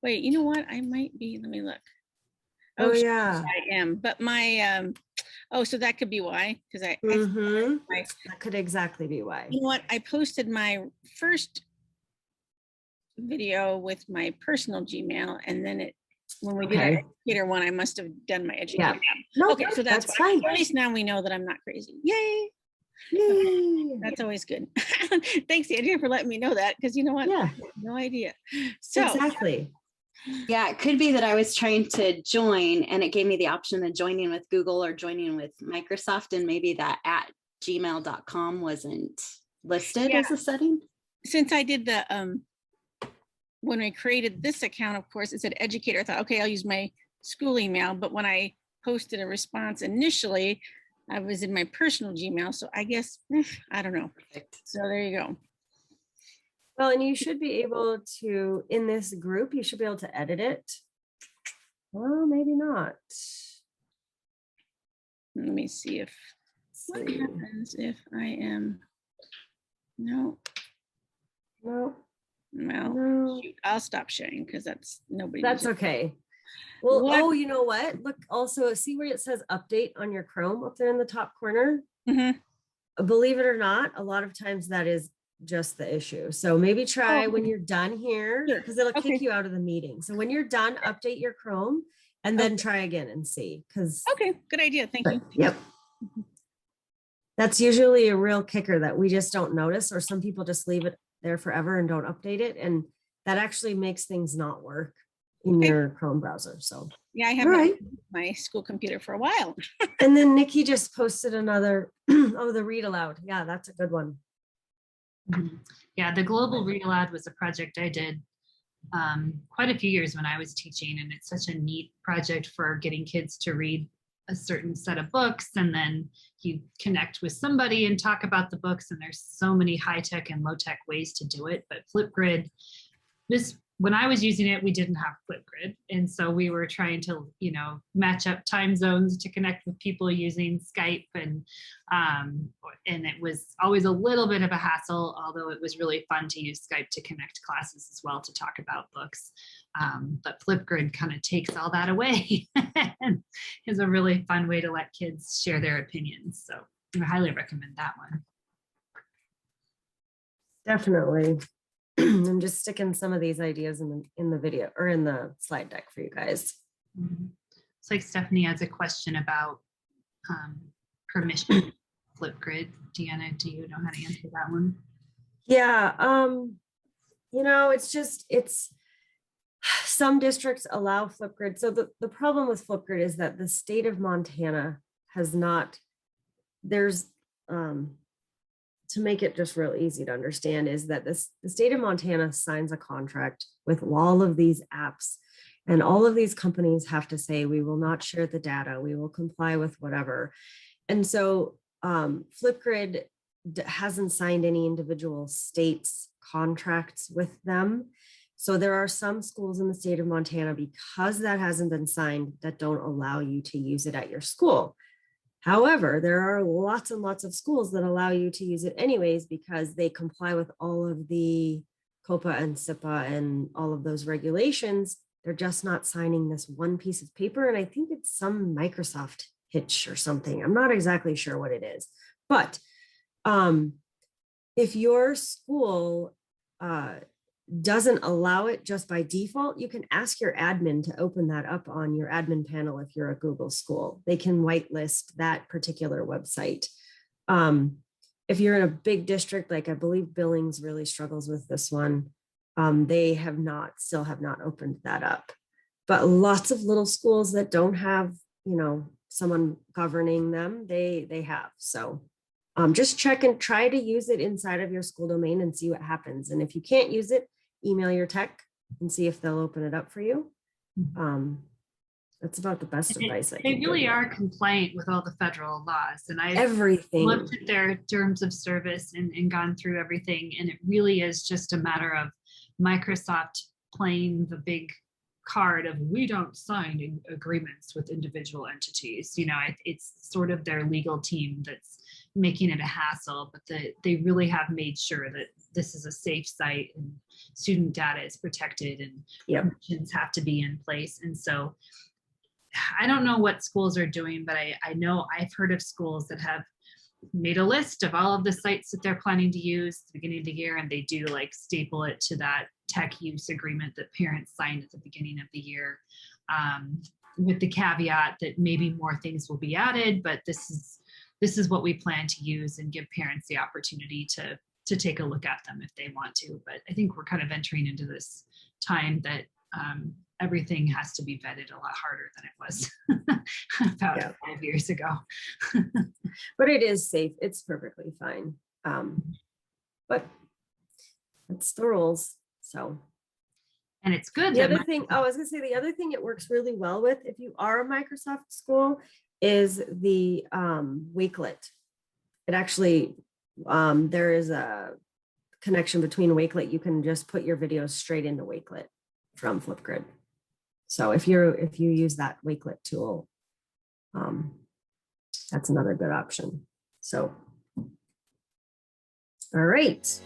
wait, you know what? I might be, let me look. Oh, sh- yeah. I am, but my, oh, so that could be why, because I Mhm. my- That could exactly be why. you know what? I posted my first video with my personal Gmail, and then it, when we did our Okay. educator one, I must have done my educator. one. No, Okay, so that's that's why. fine. At least now we know that I'm not crazy. Yay! Yay. That's always good. Thanks, Andrea, for letting me know that, because you know what? Yeah, No idea. So, exactly. Yeah, it could be that I was trying to join and it gave me the option of joining with Google or joining with Microsoft, and maybe that at gmail.com wasn't listed Yeah. as a setting. since I did the, when I created this account, of course, it said educator. I thought, okay, I'll use my school email. But when I posted a response initially, I was in my personal Gmail. So I guess, I don't know. Perfect. So there you go. Well, and you should be able to, in this group, you should be able to edit it. Well, maybe not. Let me see if, what See. happens if I am, no, No, well, no, shoot, I'll stop sharing because that's nobody. that's needs it. okay. Well, What- oh, you know what? Look, also see where it says update on your Chrome up there in the top corner? Mhm. Believe it or not, a lot of times that is just the issue. So maybe try when you're done here, Sure. because it'll kick Okay. you out of the meeting. So when you're done, update your Chrome and then try again and see, because Okay, good idea. Thank you. yep. That's usually a real kicker that we just don't notice, or some people just leave it there forever and don't update it. And that actually makes things not work in Okay. your Chrome browser. So, Yeah, I all haven't right. used my school computer for a while. And then Nikki just posted another, oh, the read aloud. Yeah, that's a good one. Mhm. Yeah, the Global Read Aloud was a project I did quite a few years when I was teaching, and it's such a neat project for getting kids to read a certain set of books, and then you connect with somebody and talk about the books, and there's so many high-tech and low-tech ways to do it. But Flipgrid, when I was using it, we didn't have Flipgrid, and so we were trying to, match up time zones to connect with people using Skype, and it was always a little bit of a hassle, although it was really fun to use Skype to connect classes as well to talk about books. But Flipgrid kind of takes all that away and is a really fun way to let kids share their opinions. So I highly recommend that one. Definitely. I'm just sticking some of these ideas in the video or in the slide deck for you guys. It's like Stephanie has a question about permission Flipgrid. Deanna, do you know how to answer that one? Yeah, it's some districts allow Flipgrid. So the problem with Flipgrid is that the state of Montana has not, to make it just real easy to understand, is that the state of Montana signs a contract with all of these apps, and all of these companies have to say, we will not share the data, we will comply with whatever. And so Flipgrid hasn't signed any individual states contracts with them. So there are some schools in the state of Montana, because that hasn't been signed, that don't allow you to use it at your school. However, there are lots and lots of schools that allow you to use it anyways, because they comply with all of the COPA and SIPA and all of those regulations. They're just not signing this one piece of paper. And I think it's some Microsoft hitch or something. I'm not exactly sure what it is. But if your school doesn't allow it just by default, you can ask your admin to open that up on your admin panel. If you're a Google school, they can whitelist that particular website. if you're in a big district, like I believe Billings really struggles with this one, they still have not opened that up. But lots of little schools that don't have, someone governing them, they have. So just check and try to use it inside of your school domain and see what happens. And if you can't use it, email your tech and see if they'll open it up for you. That's about the best advice I can They give really you. are compliant with all the federal laws, and I've Everything. looked at their terms of service and gone through everything, and it really is just a matter of Microsoft playing the big card of we don't sign agreements with individual entities. It's sort of their legal team that's making it a hassle, but they really have made sure that this is a safe site and student data is protected and permissions have to be in place. And so I don't know what schools are doing, but I know I've heard of schools that have made a list of all of the sites that they're planning to use at the beginning of the year, and they do like staple it to that tech use agreement that parents signed at the beginning of the year, with the caveat that maybe more things will be added, but this is what we plan to use, and give parents the opportunity to take a look at them if they want to. But I think we're kind of entering into this time that everything has to be vetted a lot harder than it was about 5 years ago. But it is safe. It's perfectly fine. But it's the rules. So. And it's good. The other thing, I was gonna say, the other thing it works really well with, if you are a Microsoft school, is the Wakelet. It actually, there is a connection between Wakelet. You can just put your videos straight into Wakelet from Flipgrid. So if you use that Wakelet tool, that's another good option. So, all right.